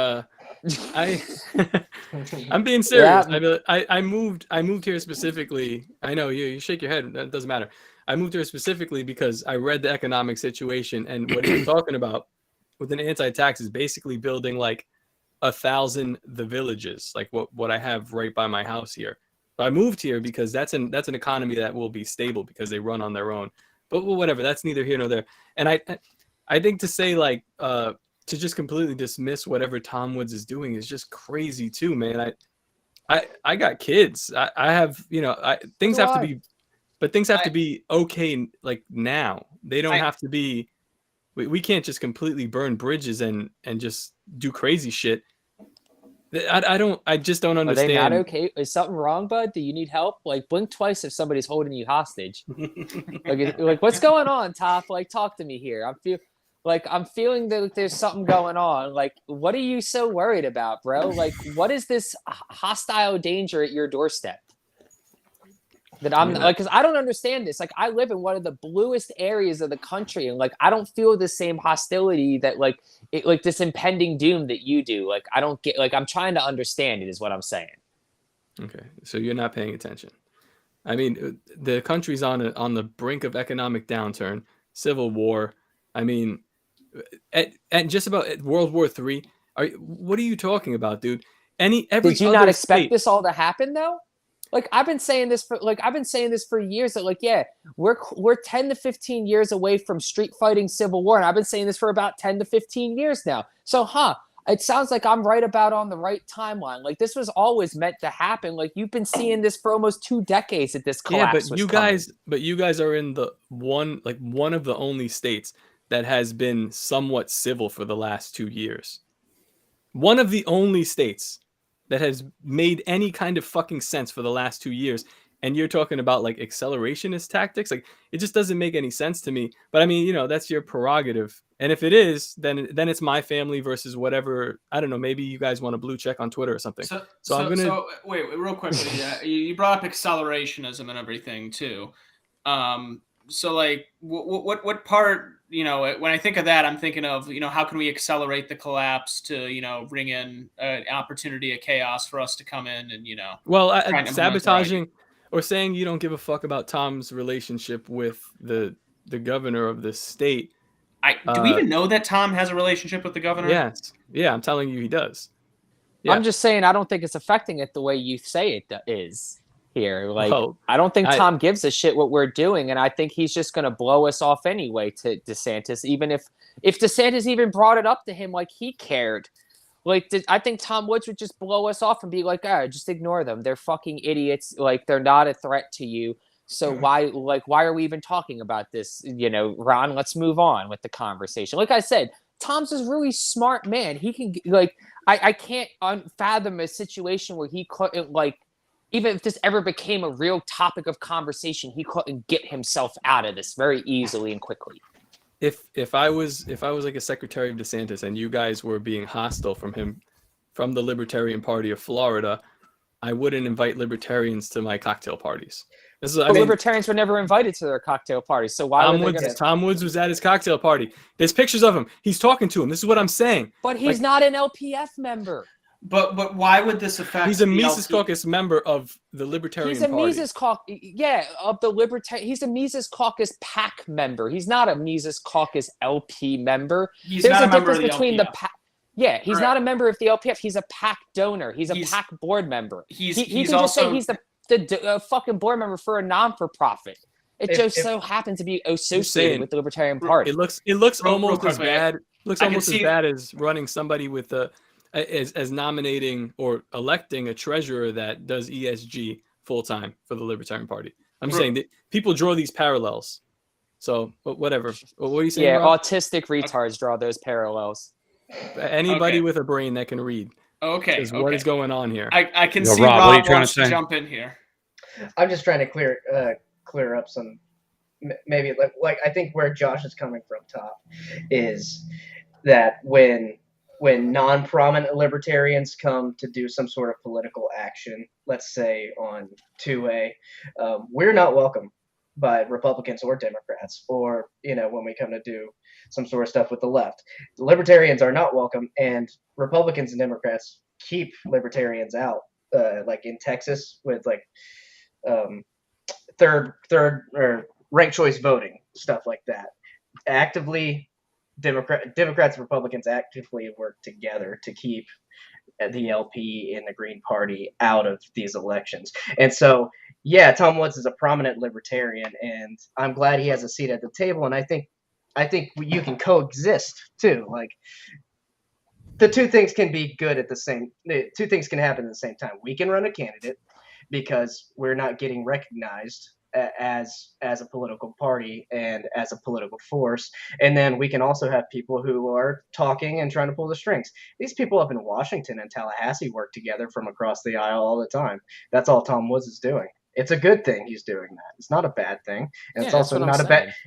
I'm being serious. Yeah. I moved here specifically. I know you shake your head. That doesn't matter. I moved here specifically because I read the economic situation, and what you're talking about with an anti-tax is basically building like 1,000 the villages, like what I have right by my house here. But I moved here because that's an economy that will be stable because they run on their own. But whatever, that's neither here nor there. And I think to say like to just completely dismiss whatever Tom Woods is doing is just crazy too, man. I got kids. I have, things have to be, but things have to be okay. Like now, they don't have to be. We can't just completely burn bridges and just do crazy shit. I just don't understand. Are they not okay? Is something wrong, bud? Do you need help? Like, blink twice if somebody's holding you hostage. like what's going on, Top? Like, talk to me here. I'm feeling that there's something going on. Like, what are you so worried about, bro? Like, what is this hostile danger at your doorstep? That I'm like, because I don't understand this. Like, I live in one of the bluest areas of the country, and like, I don't feel the same hostility that like this impending doom that you do. Like, I don't get. Like, I'm trying to understand it. Is what I'm saying. Okay, so you're not paying attention. I mean, the country's on the brink of economic downturn, civil war. I mean, at just about at World War III. What are you talking about, dude? Every Did you not expect state, this all to happen though? Like, I've been saying this for years that like, yeah, we're 10 to 15 years away from street fighting civil war, and I've been saying this for about 10 to 15 years now. So, it sounds like I'm right about on the right timeline. Like, this was always meant to happen. Like, you've been seeing this for almost 2 decades that this collapse was coming. But you guys are in the one of the only states that has been somewhat civil for the last 2 years. One of the only states that has made any kind of fucking sense for the last 2 years, and you're talking about like accelerationist tactics. Like it just doesn't make any sense to me. But I mean, that's your prerogative. And if it is, then it's my family versus whatever. I don't know. Maybe you guys want a blue check on Twitter or something. So I'm gonna. So wait, real quickly. You brought up accelerationism and everything too. So like, what part? When I think of that, I'm thinking of how can we accelerate the collapse to bring in an opportunity of chaos for us to come in and Well, sabotaging or saying you don't give a fuck about Tom's relationship with the governor of the state. Do we even know that Tom has a relationship with the governor? Yes. Yeah, I'm telling you he does. Yeah. I'm just saying I don't think it's affecting it the way you say it is here. Like, I don't think Tom gives a shit what we're doing, and I think he's just going to blow us off anyway to DeSantis, even if DeSantis even brought it up to him like he cared. Like, I think Tom Woods would just blow us off and be like, just ignore them. They're fucking idiots. Like, they're not a threat to you. So why are we even talking about this? Ron, let's move on with the conversation. Like I said, Tom's a really smart man. He can I can't fathom a situation where he couldn't even if this ever became a real topic of conversation, he couldn't get himself out of this very easily and quickly. If I was like a Secretary of DeSantis and you guys were being hostile from the Libertarian Party of Florida, I wouldn't invite libertarians to my cocktail parties. Libertarians were never invited to their cocktail parties, so why would they gonna... Tom Woods was at his cocktail party. There's pictures of him. He's talking to him. This is what I'm saying. But he's not an LPF member. But why would this affect? He's a Mises Caucus member of the Libertarian Party. He's a Mises Caucus, of the Libertarian. He's a Mises Caucus PAC member. He's not a Mises Caucus LP member. There's a difference between the PAC. Yeah, he's not a member of the LPF. He's a PAC donor. He's a PAC board member. He can just say he's the fucking board member for a non-for-profit. It just so happens to be associated with the Libertarian Party. It looks almost as bad. Looks almost as bad as running somebody with as nominating or electing a treasurer that does ESG full time for the Libertarian Party. I'm saying that people draw these parallels. So whatever. What are you saying? Yeah, Rob? autistic retards draw those parallels. Anybody with a brain that can read. Okay. What is going on here? I can see Rob wants to jump in here. I'm just trying to clear up some, maybe like I think where Josh is coming from, Top, is that when non-prominent libertarians come to do some sort of political action, let's say on 2A, we're not welcome by Republicans or Democrats, or when we come to do some sort of stuff with the left. The libertarians are not welcome, and Republicans and Democrats keep libertarians out, like in Texas with third or ranked choice voting, stuff like that. Democrats and Republicans actively work together to keep the LP and the Green Party out of these elections. And so, yeah, Tom Woods is a prominent libertarian, and I'm glad he has a seat at the table. And I think you can coexist too. Like, the two things can be good at the two things can happen at the same time. We can run a candidate because we're not getting recognized as a political party and as a political force, and then we can also have people who are talking and trying to pull the strings. These people up in Washington and Tallahassee work together from across the aisle all the time. That's all Tom Woods is doing. It's a good thing he's doing that. It's not a bad thing, and it's also not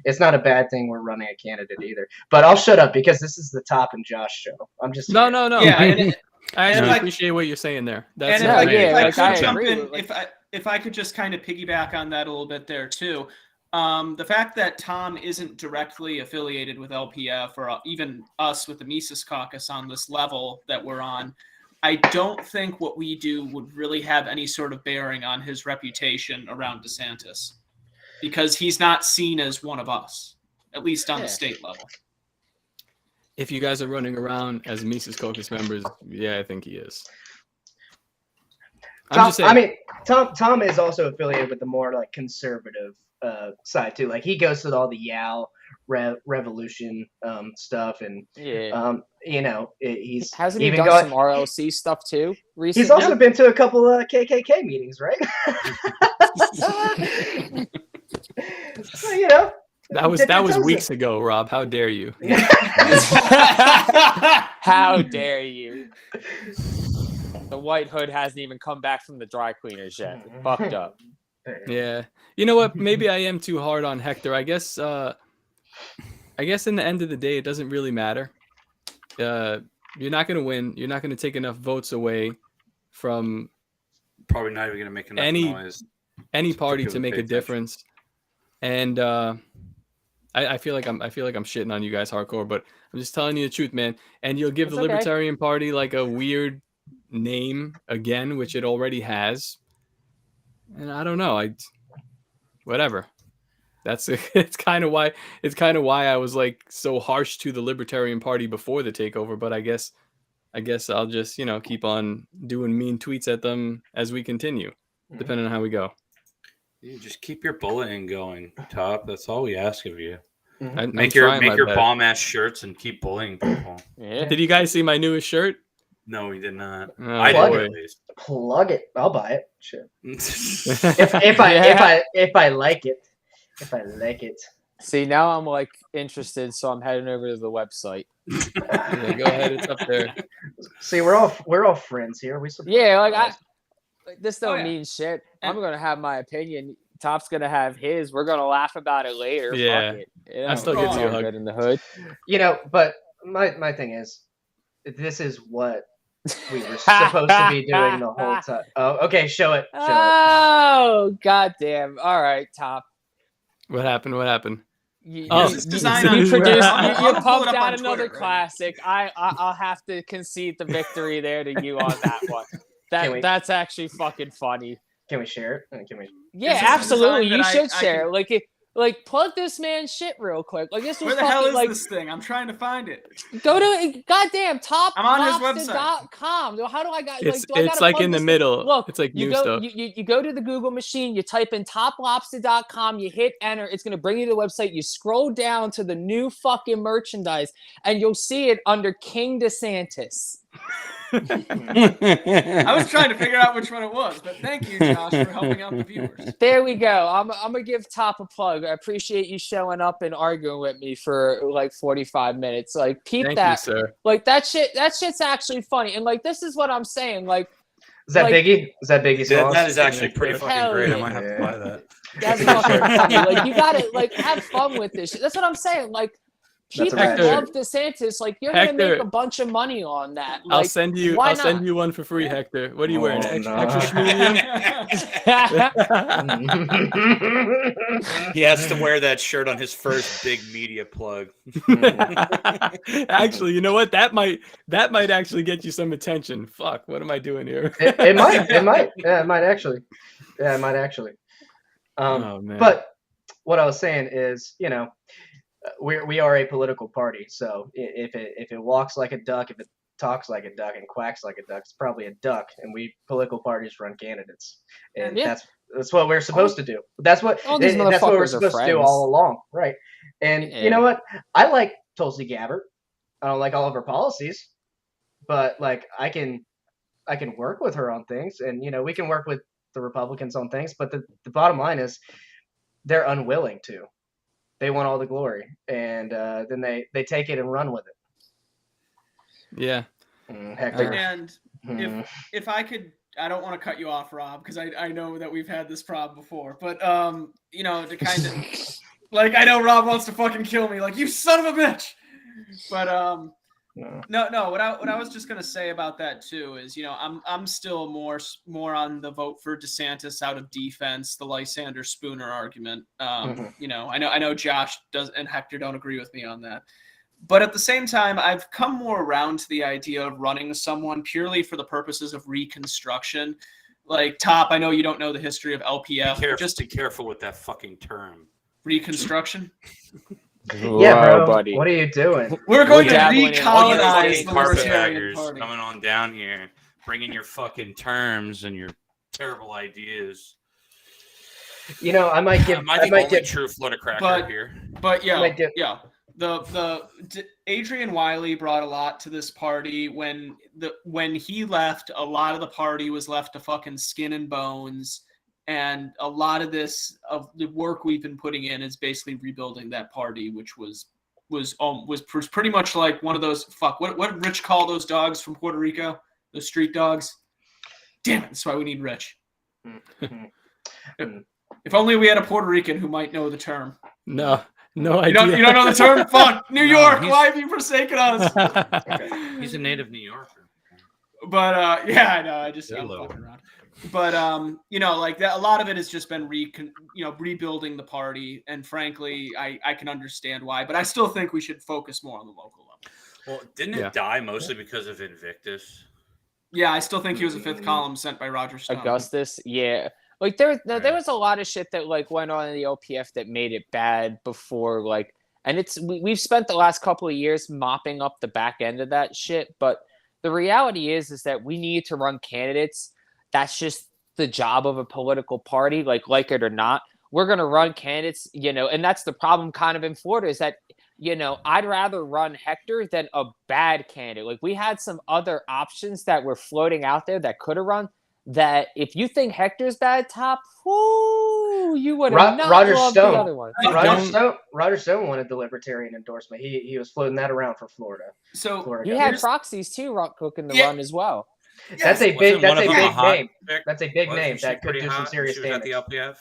it's not a bad thing we're running a candidate either. But I'll shut up because this is the Top and Josh show. I'm just no. Yeah, I appreciate what you're saying there. That's if I could just kind of piggyback on that a little bit there too. The fact that Tom isn't directly affiliated with LPF or even us with the Mises Caucus on this level that we're on, I don't think what we do would really have any sort of bearing on his reputation around DeSantis, because he's not seen as one of us, at least on the state level. If you guys are running around as Mises Caucus members, yeah, I think he is. Tom is also affiliated with the more conservative side too. Like, he goes to all the Yao revolution stuff, and he's hasn't he done some RLC stuff too recently? He's also been to a couple of KKK meetings, right? So, that was weeks ago, Rob. How dare you? How dare you? The White Hood hasn't even come back from the dry cleaners yet. Fucked up. Yeah. You know what? Maybe I am too hard on Hector. I guess in the end of the day, it doesn't really matter. You're not going to win. You're not going to take enough votes away from Probably not even going to make enough noise. Any party people to make pay a difference. And I feel like I'm shitting on you guys hardcore, but I'm just telling you the truth, man. And you'll give the Libertarian Party like a weird name again, which it already has. And I don't know. Whatever. It's kind of why I was like so harsh to the Libertarian Party before the takeover. But I guess I'll just keep on doing mean tweets at them as we continue, depending on how we go. You just keep your bullying going, Top. That's all we ask of you. Make your bomb ass shirts and keep bullying people. Yeah. Did you guys see my newest shirt? No, we did not. Oh, I Plug did it. at least. Plug it. I'll buy it. Sure. If If I like it. If I like it. See, now I'm like interested, so I'm heading over to the website. Yeah, go ahead. It's up there. See, we're all friends here. We support This don't mean shit. I'm gonna have my opinion. Top's gonna have his. We're gonna laugh about it later. Yeah. Fuck it. I still get you a hug. Good in the hood. But my thing is, this is what we were supposed to be doing the whole time. Oh, okay. Show it. Oh, goddamn. All right, Top. What happened? You produced. You pumped out another classic. I'll have to concede the victory there to you on that one. That's actually fucking funny. Can we share it? Yeah, absolutely. You should share. Like plug this man's shit real quick. Like this was Where the hell is like, this thing? I'm trying to find it. Go to goddamn top. I'm on his website. .com. How do I got? It's like in the middle. Look, it's like you new go. stuff. You go to the Google machine. You type in toplobsta.com. You hit enter. It's gonna bring you to the website. You scroll down to the new fucking merchandise, and you'll see it under King DeSantis. I was trying to figure out which one it was, but thank you, Josh, for helping out the viewers. There we go. I'm gonna give Top a plug. I appreciate you showing up and arguing with me for like 45 minutes. Like, Thank you, sir. Like that shit's actually funny. And like, this is what I'm saying. Like, is that Biggie? Is that Biggie's sauce? That is actually pretty fucking great. Yeah. I might have to buy that. That's fucking funny. Like, you gotta like have fun with this shit. That's what I'm saying. Like, people love DeSantis. Like, you're gonna make a bunch of money on that. Like, I'll send you one for free, Hector. What are you wearing? Extra medium? He has to wear that shirt on his first big media plug. Actually, you know what? That might actually get you some attention. Fuck, what am I doing here? It might. Yeah, it might actually. Oh, man. But what I was saying is, we are a political party, so if it walks like a duck, if it talks like a duck, and quacks like a duck, it's probably a duck. And we political parties run candidates, and that's what we're supposed to do. That's what we're supposed to do all along, right? And you know what? I like Tulsi Gabbard. I don't like all of her policies, but like I can work with her on things, and we can work with the Republicans on things. But the bottom line is, they're unwilling to. They want all the glory, and then they take it and run with it. Yeah. Hector. And if I could, I don't want to cut you off, Rob, because I know that we've had this problem before. But to kind of like, I know Rob wants to fucking kill me, like, you son of a bitch. But no. What I was just gonna say about that too is, I'm still more on the vote for DeSantis out of defense, the Lysander Spooner argument. I know Josh does and Hector don't agree with me on that, but at the same time, I've come more around to the idea of running someone purely for the purposes of reconstruction. Like, Top, I know you don't know the history of LPF. Just be careful with that fucking term. Reconstruction. Yeah, bro, buddy. What are you doing? We're going to recolonize the carpetbaggers coming on down here, bringing your fucking terms and your terrible ideas. I might get true Florida cracker here. But the Adrian Wiley brought a lot to this party. When he left, a lot of the party was left to fucking skin and bones. And a lot of the work we've been putting in is basically rebuilding that party, which was pretty much like one of those what did Rich call those dogs from Puerto Rico? Those street dogs. Damn it! That's why we need Rich. If only we had a Puerto Rican who might know the term. No You idea. don't know the term? Fuck! New No, York, he's- why have you forsaken us? He's a native New Yorker. But yeah, I know. I'm Halo. fucking around. But like that. A lot of it has just been rebuilding the party, and frankly, I can understand why. But I still think we should focus more on the local level. Well, didn't it die mostly because of Invictus? Yeah, I still think he was a fifth column sent by Roger Stone. Augustus, yeah. Like there was a lot of shit that like went on in the LPF that made it bad before, like, and we've spent the last couple of years mopping up the back end of that shit. But the reality is that we need to run candidates. That's just the job of a political party, like it or not. We're gonna run candidates, and that's the problem kind of in Florida is that, I'd rather run Hector than a bad candidate. Like we had some other options that were floating out there that could have run. That if you think Hector's bad top, you would have not Roger loved Stone. the other one. Roger Stone wanted the Libertarian endorsement. He was floating that around for Florida. So Florida he had proxies too, cooking the run as well. That's a big name. Pick? That's a big name Wasn't she that could pretty do some hot? serious She was at damage. the LPF.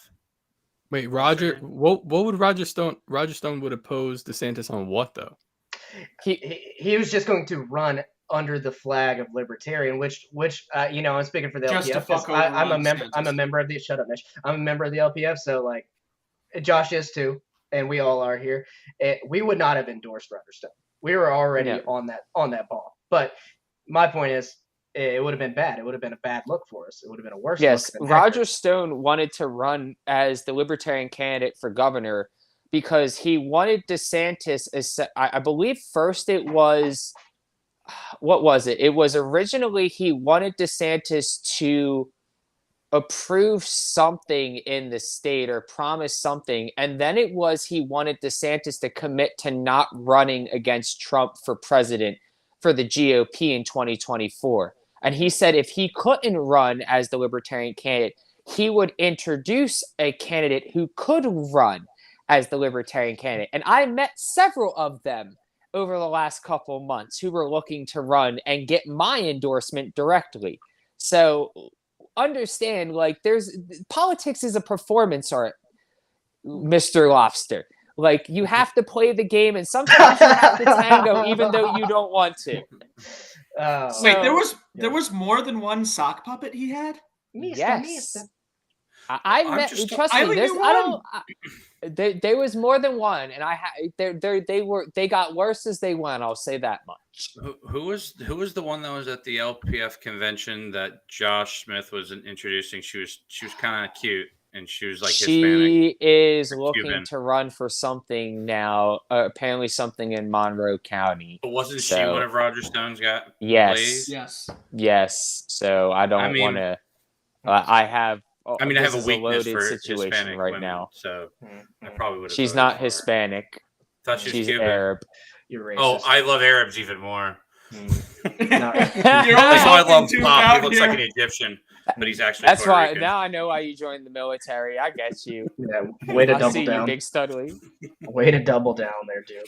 Wait, Roger, what would Roger Stone would oppose DeSantis on what though? He was just going to run under the flag of Libertarian, which I'm speaking for the Just to LPF. 'Cause fuck over I'm a Ron member. DeSantis. I'm a member of the. Shut up, Mitch. I'm a member of the LPF, so like, Josh is too, and we all are here. We would not have endorsed Roger Stone. We were already on that ball. But my point is, it would have been bad. It would have been a bad look for us. It would have been a worse Yes, look than Roger Hector. Stone wanted to run as the Libertarian candidate for governor because he wanted DeSantis as I believe first it was what was it? It was originally he wanted DeSantis to approve something in the state or promise something, and then it was he wanted DeSantis to commit to not running against Trump for president for the GOP in 2024. And he said if he couldn't run as the Libertarian candidate, he would introduce a candidate who could run as the Libertarian candidate. And I met several of them over the last couple months who were looking to run and get my endorsement directly. So understand, like, politics is a performance art, Mr. Lobster. Like, you have to play the game, and sometimes you have to tango even though you don't want to. Wait, there was more than one sock puppet he had? Yes. I met. Trust I me. only There's. knew I one. don't. There was more than one, and they got worse as they went. I'll say that much. Who was the one that was at the LPF convention that Josh Smith was introducing? She was kind of cute, and she was like Hispanic. She is looking Cuban. to run for something now. Apparently, something in Monroe County. But wasn't she one of Roger Stone's guys? Yes. Yes. So I don't want to. I have. I mean, I have a weakness for situation Hispanic right women, now. so I probably would have. She's not Hispanic. Thought she was She's Cuban. Arab. You're racist. Oh, I love Arabs even more. You're That's only why I love talking to Pop. out He looks here. like an Egyptian, but he's actually. That's Puerto why Rican. now I know why you joined the military. I get you. Yeah, way to I double see down. you, Big Studley. Way to double down there, Duke.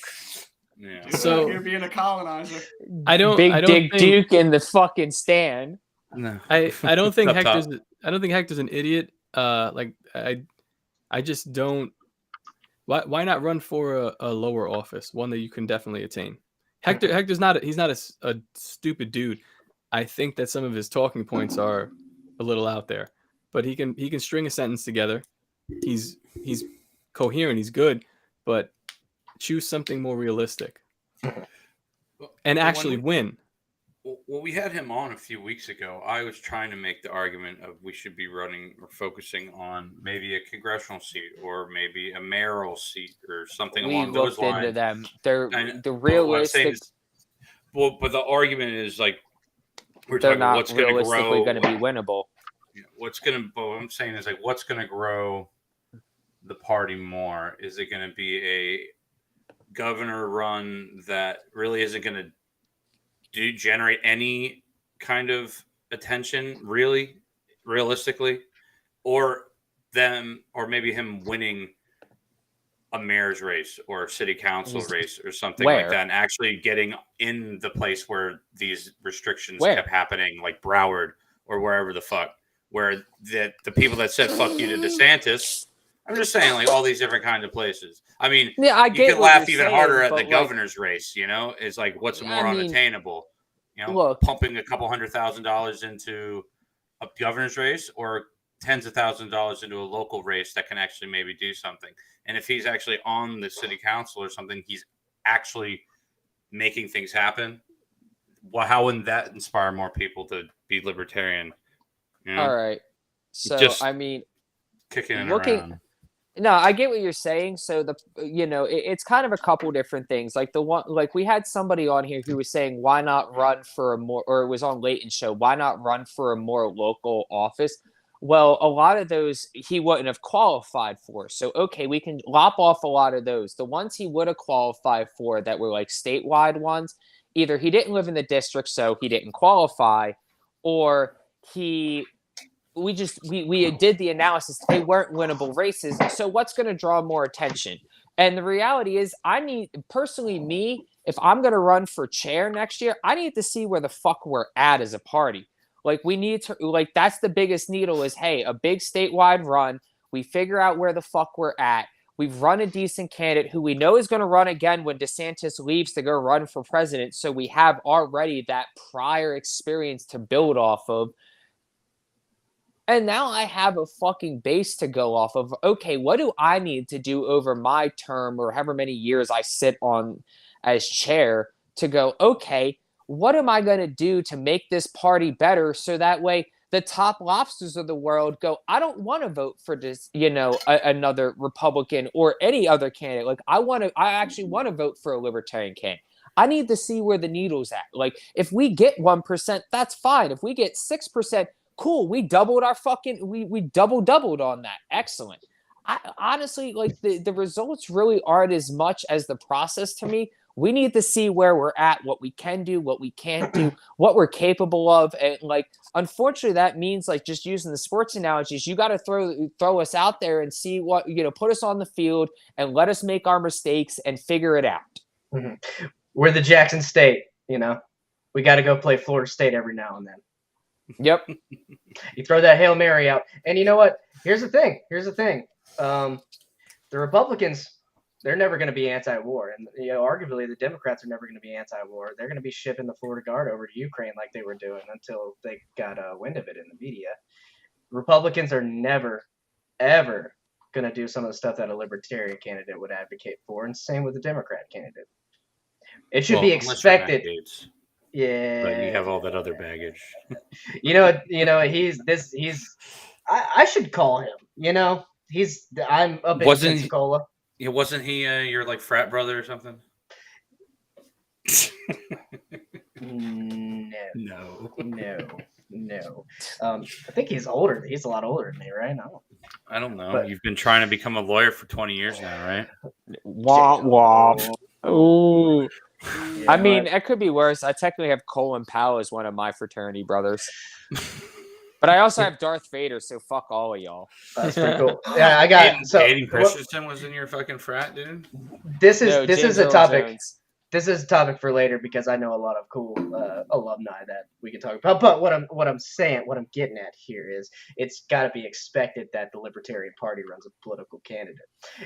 Yeah. So- you're being a colonizer. I don't Big Dick think, Duke in the fucking stand. No. I don't think Up top. Hector's an idiot. I just don't. Why not run for a lower office, one that you can definitely attain? Hector's not. He's not a stupid dude. I think that some of his talking points are a little out there, but he can string a sentence together. He's coherent. He's good, but choose something more realistic and actually win. Well, we had him on a few weeks ago. I was trying to make the argument of we should be running or focusing on maybe a congressional seat or maybe a mayoral seat or something We along those looked into lines. them. They're And the what I'm saying realistic. is- but the argument is like we're They're talking about not what's going to realistically grow. going to be winnable. But what I'm saying is like what's going to grow the party more? Is it going to be a governor run that really isn't going to generate any kind of attention, really, realistically, or maybe him winning a mayor's race or a city council race or something like that, and actually getting in the place where these restrictions kept happening, like Broward or wherever the fuck. where the people that said "fuck you" to DeSantis. I'm just saying, like all these different kinds of places. I mean, Yeah, I you get could what laugh you're even saying, harder at but, the like, governor's race. You know, it's like what's more I mean, unattainable. You know, look. pumping a couple $100,000 into a governor's race, or tens of thousands of dollars into a local race that can actually maybe do something. And if he's actually on the city council or something, he's actually making things happen. Well, how wouldn't that inspire more people to be libertarian? You know? All right. So Just I mean, kicking it looking. around. No, I get what you're saying. So it's kind of a couple different things. Like the one, like we had somebody on here who was saying, why not run for a more, or it was on Leighton's show, why not run for a more local office? Well, a lot of those he wouldn't have qualified for. So, okay, we can lop off a lot of those. The ones he would have qualified for that were like statewide ones, either he didn't live in the district, so he didn't qualify, or we did the analysis. They weren't winnable races. So what's going to draw more attention? And the reality is, I need personally me, if I'm going to run for chair next year, I need to see where the fuck we're at as a party. Like we need to, like that's the biggest needle is, hey, a big statewide run. We figure out where the fuck we're at. We've run a decent candidate who we know is going to run again when DeSantis leaves to go run for president. So we have already that prior experience to build off of. And now I have a fucking base to go off of. Okay, what do I need to do over my term or however many years I sit on as chair to go, okay, what am I going to do to make this party better so that way the top lobsters of the world go, I don't want to vote for this, another Republican or any other candidate. Like I actually want to vote for a libertarian candidate. I need to see where the needle's at. Like if we get 1%, that's fine. If we get 6%, cool. We doubled our fucking, we doubled on that. Excellent. I honestly, like the results really aren't as much as the process to me. We need to see where we're at, what we can do, what we can't do, what we're capable of. And like, unfortunately, that means like just using the sports analogies, you got to throw us out there and see what, put us on the field and let us make our mistakes and figure it out. Mm-hmm. We're the Jackson State, we got to go play Florida State every now and then. Yep. You throw that Hail Mary out. And you know what? Here's the thing. The Republicans, they're never going to be anti-war. And, arguably the Democrats are never going to be anti-war. They're going to be shipping the Florida Guard over to Ukraine like they were doing until they got wind of it in the media. Republicans are never, ever going to do some of the stuff that a libertarian candidate would advocate for. And same with the Democrat candidate. It should be expected. Yeah, but you have all that other baggage. I should call him. I'm a bit Pensacola. Wasn't he your like frat brother or something? No. I think he's older. He's a lot older than me, right? I don't know. But you've been trying to become a lawyer for 20 years now, right? Wah wah. Ooh. Yeah, I mean, it could be worse. I technically have Colin Powell as one of my fraternity brothers. But I also have Darth Vader, so fuck all of y'all. That's pretty cool. Yeah, I got Hayden Christensen was in your fucking frat, dude. This is a topic. Jones. This is a topic for later because I know a lot of cool alumni that we can talk about. But what I'm getting at here is it's got to be expected that the Libertarian Party runs a political candidate,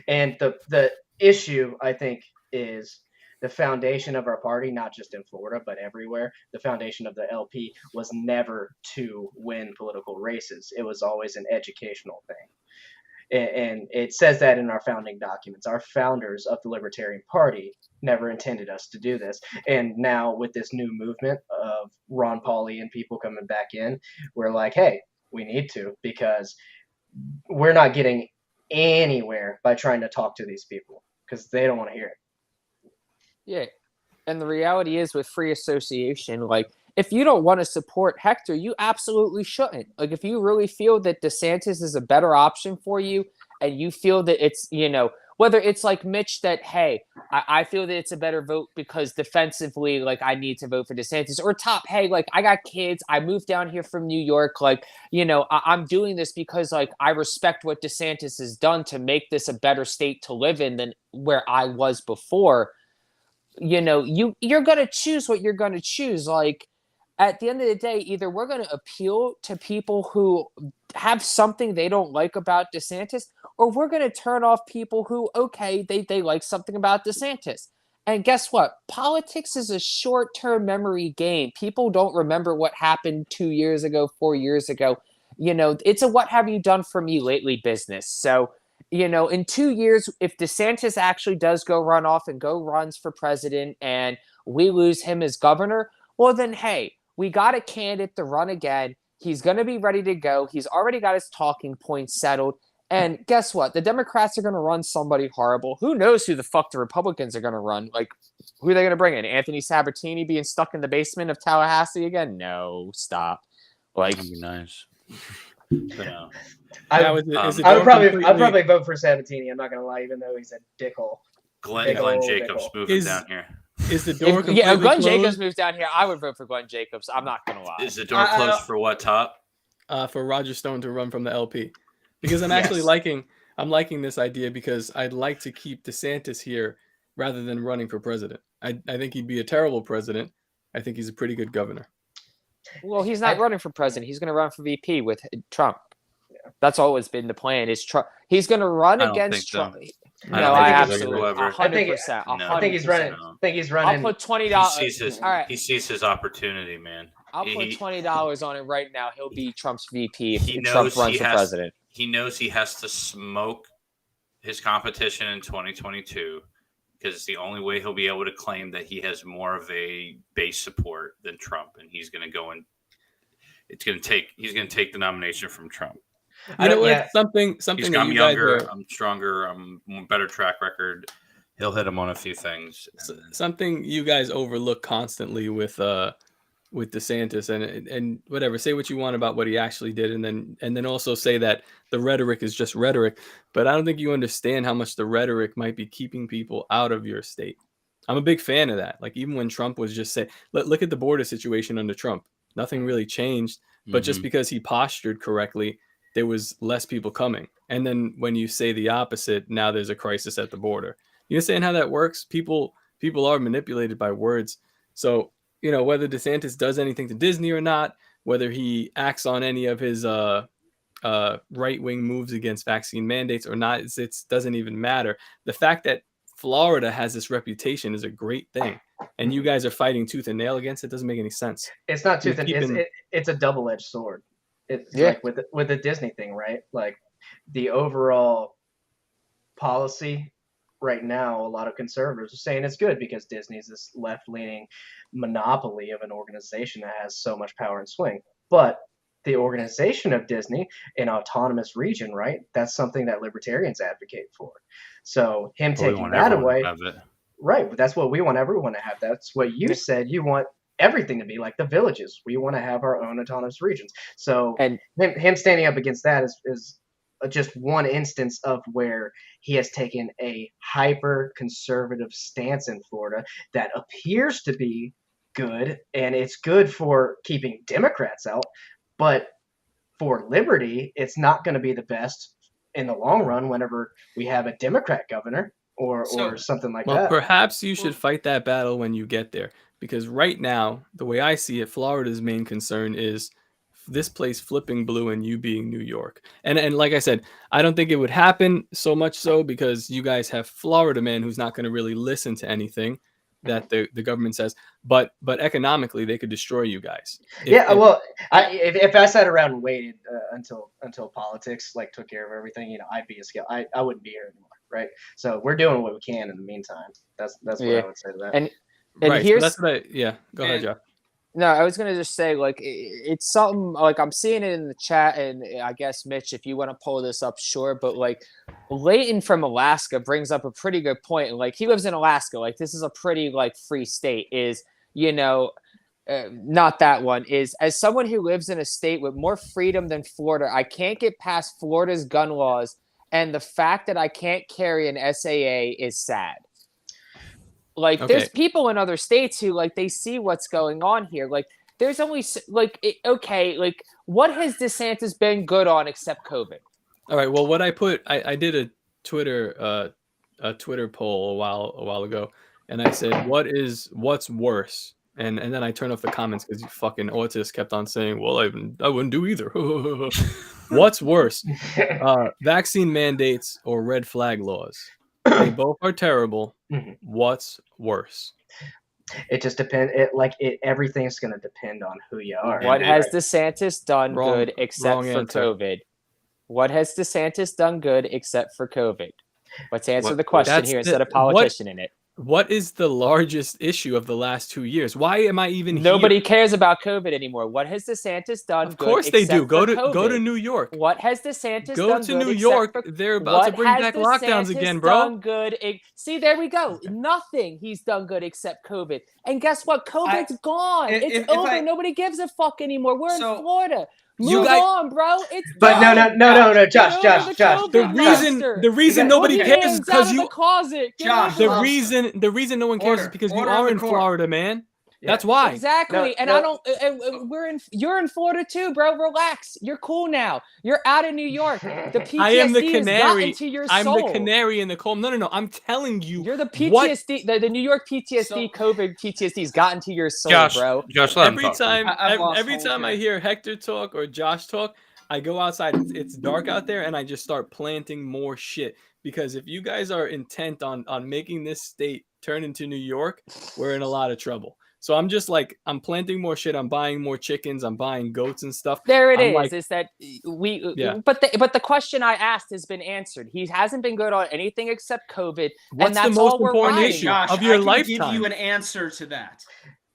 and the issue I think is the foundation of our party, not just in Florida, but everywhere. The foundation of the LP was never to win political races. It was always an educational thing. And it says that in our founding documents. Our founders of the Libertarian Party never intended us to do this. And now with this new movement of Ron Pauli and people coming back in, we're like, hey, we need to, because we're not getting anywhere by trying to talk to these people because they don't want to hear it. Yeah. And the reality is with free association, like if you don't want to support Hector, you absolutely shouldn't. Like if you really feel that DeSantis is a better option for you and you feel that it's, whether it's like Mitch that, hey, I feel that it's a better vote because defensively, like I need to vote for DeSantis, or Top, hey, like I got kids. I moved down here from New York. Like, I'm doing this because like I respect what DeSantis has done to make this a better state to live in than where I was before. You're going to choose what you're going to choose. Like, at the end of the day, either we're going to appeal to people who have something they don't like about DeSantis, or we're going to turn off people who, okay, they like something about DeSantis. And guess what? Politics is a short-term memory game. People don't remember what happened 2 years ago, 4 years ago. It's a what have you done for me lately business. So, in 2 years, if DeSantis actually does go run off and go runs for president and we lose him as governor, well, then, hey, we got a candidate to run again. He's going to be ready to go. He's already got his talking points settled. And guess what? The Democrats are going to run somebody horrible. Who knows who the fuck the Republicans are going to run? Like, who are they going to bring in? Anthony Sabatini being stuck in the basement of Tallahassee again? No, stop. Like, That'd be nice. But, I would probably vote for Sabatini. I'm not gonna lie, even though he's a dickhole. Glenn Jacobs moving down here. Is the door completely if Glenn closed? Jacobs moves down here, I would vote for Glenn Jacobs. I'm not gonna lie. Is the door closed for what, Top? For Roger Stone to run from the LP, because I'm actually liking this idea because I'd like to keep DeSantis here rather than running for president. I think he'd be a terrible president. I think he's a pretty good governor. Well, he's not running for president. He's going to run for VP with Trump. Yeah. That's always been the plan. Is Trump? He's going to run against Trump. No, I absolutely 100%. I think he's running. I'll put $20. All right. He sees his opportunity, man. I'll put $20 on it right now. He'll be Trump's VP if Trump runs for president. He knows he has to smoke his competition in 2022 because it's the only way he'll be able to claim that he has more of a base support than Trump, and he's going to go and he's going to take the nomination from Trump. Something I'm younger, I'm stronger, I'm better track record. He'll hit him on a few things. Something you guys overlook constantly with DeSantis and whatever. Say what you want about what he actually did, and then also say that the rhetoric is just rhetoric. But I don't think you understand how much the rhetoric might be keeping people out of your state. I'm a big fan of that. Like even when Trump was just saying, look at the border situation under Trump. Nothing really changed, but just because he postured correctly, there was less people coming. And then when you say the opposite, now there's a crisis at the border. You understand how that works? People are manipulated by words. So, whether DeSantis does anything to Disney or not, whether he acts on any of his right-wing moves against vaccine mandates or not, it doesn't even matter. The fact that Florida has this reputation is a great thing. And you guys are fighting tooth and nail against it doesn't make any sense. It's not tooth and nail. It's a double-edged sword. It's like with the Disney thing, right? Like the overall policy right now, a lot of conservatives are saying it's good because Disney's this left-leaning monopoly of an organization that has so much power and swing. But the organization of Disney, an autonomous region, right? That's something that libertarians advocate for. So him taking that away, right? But that's what we want everyone to have. That's what you said. You want everything to be like the villages. We want to have our own autonomous regions. So and him standing up against that is just one instance of where he has taken a hyper conservative stance in Florida that appears to be good, and it's good for keeping Democrats out, but for liberty, it's not going to be the best in the long run whenever we have a Democrat governor or something like that. Perhaps you should fight that battle when you get there, because right now, the way I see it, Florida's main concern is this place flipping blue and you being New York. And like I said, I don't think it would happen so much so because you guys have Florida man who's not going to really listen to anything that the government says, but economically they could destroy you guys. If I sat around and waited until politics like took care of everything, I'd be a scale. I wouldn't be here anymore, right? So we're doing what we can in the meantime. That's what I would say to that. And right, here's so that's what go ahead, Jeff. No, I was gonna just say, like, it's something like I'm seeing it in the chat, and I guess Mitch, if you want to pull this up, sure. But like, Leighton from Alaska brings up a pretty good point. And like, he lives in Alaska. Like, this is a pretty like free state. Is not that one. Is as someone who lives in a state with more freedom than Florida, I can't get past Florida's gun laws, and the fact that I can't carry an SAA is sad. Like, there's people in other states who, like, they see what's going on here. Like, there's only, like, what has DeSantis been good on except COVID? All right. Well, what I did a Twitter poll a while ago, and I said, what's worse, And then I turned off the comments because you fucking autist kept on saying, well, I wouldn't do either. What's worse, vaccine mandates or red flag laws? They both are terrible. Mhm. What's worse? It just depends. Everything's going to depend on who you are. What Indeed. has DeSantis done Wrong- good except wrong for answer. COVID? What has DeSantis done good except for COVID? Let's answer What- the question that's here the- instead of politician in it. What is the largest issue of the last 2 years? Why am I even Nobody here? cares about COVID anymore. What has DeSantis done Of good course they do. except for Go to COVID? New York. What has DeSantis Go done to good New except York. for They're about to what bring has back lockdowns DeSantis again, bro. done good? See, there we go. Nothing he's done good except COVID. And guess what? COVID's gone. It's over. Nobody gives a fuck anymore. We're in Florida. You Move guys- on, bro. It's But done. no, Josh. The reason nobody Put cares hands is because out of you. the closet. Get Josh, over The it. reason no one cares is because you Order are the in court. Florida, man. Yeah. That's why. Exactly. No. I don't. You're in Florida too, bro. Relax. You're cool now. You're out of New York. The PTSD I am the has gotten canary. to your I'm soul. the canary in the coal. No. I'm telling you. You're the what- PTSD. The New York PTSD, COVID PTSD has gotten to your soul, Josh, bro. Josh, let him Every talk. time, I've lost every hold time I here. hear Hector talk or Josh talk, I go outside. It's dark out there, and I just start planting more shit. Because if you guys are intent on making this state turn into New York, we're in a lot of trouble. So I'm just like, I'm planting more shit. I'm buying more chickens. I'm buying goats and stuff. There it I'm is. like- Is that we? Yeah. But the question I asked has been answered. He hasn't been good on anything except COVID, What's and that's the most all we're important riding issue on. Josh, of your I can lifetime? give you an answer to that.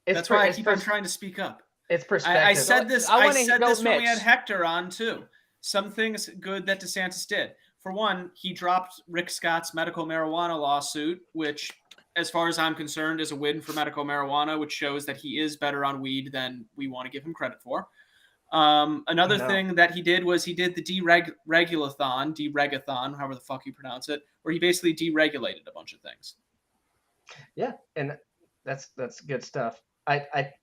It's That's why I it's keep pers- on trying to speak up. It's perspective. I said this. I I wanna said go this when we Mitch. had Hector on too. Some things good that DeSantis did. For one, he dropped Rick Scott's medical marijuana lawsuit, which, as far as I'm concerned, is a win for medical marijuana, which shows that he is better on weed than we want to give him credit for. Another No. thing that he did was he did the deregathon, however the fuck you pronounce it, where he basically deregulated a bunch of things. Yeah, and that's good stuff.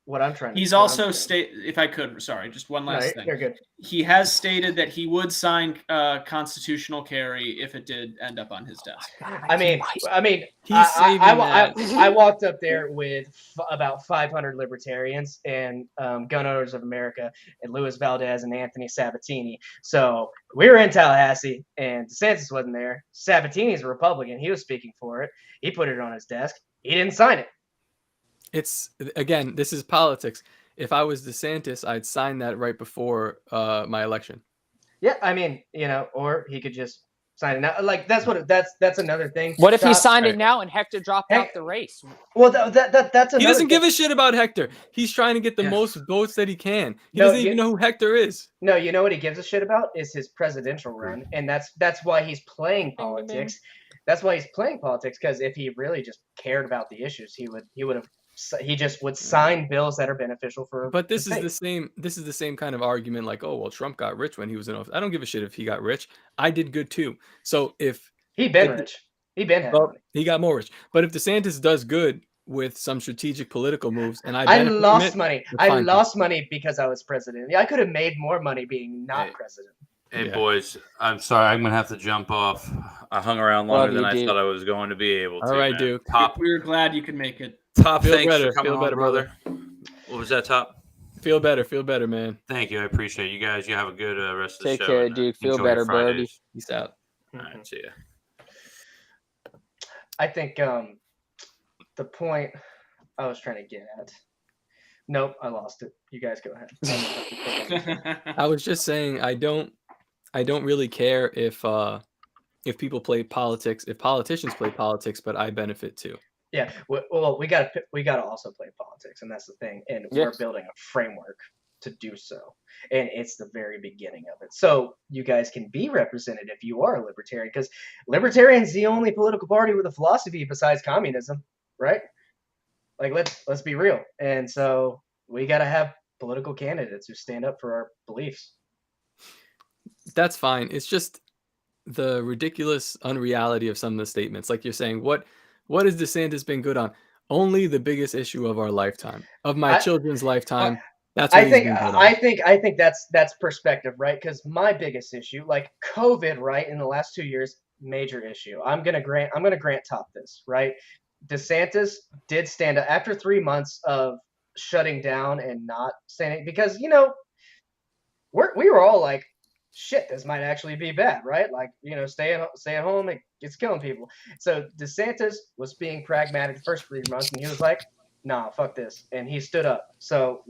What I'm trying to. He's what I'm also saying- if I could, sorry, just one No, last thing. you're good. He has stated that he would sign constitutional carry if it did end up on his desk. I mean, He's saving that. I walked up there with about 500 libertarians and Gun Owners of America and Luis Valdez and Anthony Sabatini. So we were in Tallahassee and DeSantis wasn't there. Sabatini's a Republican. He was speaking for it. He put it on his desk. He didn't sign it. It's again, this is politics. If I was DeSantis, I'd sign that right before my election. Yeah, I mean, or he could just sign it now. Like that's another thing. What if he Stop- signed it now and Hector dropped Hey. out the race? Well, that's another. He doesn't thing. give a shit about Hector. He's trying to get the Yeah. most votes that he can. He No, doesn't even know who Hector is. No, you know what he gives a shit about is his presidential run, and that's why he's playing politics. That's why he's playing politics, because if he really just cared about the issues, he just would sign bills that are beneficial for. But this the is state. the same. This is the same kind of argument. Like, oh well, Trump got rich when he was in office. I don't give a shit if he got rich. I did good too. So if He been rich. He been having well, money. he got more rich. But if DeSantis does good with some strategic political moves, and I I benefit from lost it, money. we're I fine. lost money because I was president. I could have made more money being not Hey. president. Hey Yeah. boys, I'm sorry, I'm gonna have to jump off. I hung around Love longer you, than I Duke. thought I was going to be able to. All right, man. Duke. Top, We were glad you could make it. top. Feel Thanks better, for coming feel on, better, brother. What was that, Top? Feel better, man. Thank you, I appreciate you guys. You have a good rest of the Take show. care, and, Duke. Feel enjoy better, your birdie. Fridays. Peace out. All right, see ya. I think the point I was trying to get at. Nope, I lost it. You guys go ahead. I was just saying I don't really care if people play politics, if politicians play politics, but I benefit too. Yeah, well, we gotta also play politics, and that's the thing. And Yeah. we're building a framework to do so, and it's the very beginning of it. So you guys can be represented if you are a libertarian, because libertarian's the only political party with a philosophy besides communism, right? Like let's be real. And so we gotta have political candidates who stand up for our beliefs. That's fine. It's just the ridiculous unreality of some of the statements. Like you're saying, what has DeSantis been good on? Only the biggest issue of our lifetime, of my children's lifetime. That's what I he's think been good on. I think that's perspective, right? Because my biggest issue, like COVID, right, in the last 2 years, major issue. I'm gonna grant Top this, right? DeSantis did stand up after 3 months of shutting down and not saying it, because we were all like, shit, this might actually be bad, right? Like, stay at home, it's killing people. So DeSantis was being pragmatic the first 3 months, and he was like, nah, fuck this, and he stood up. So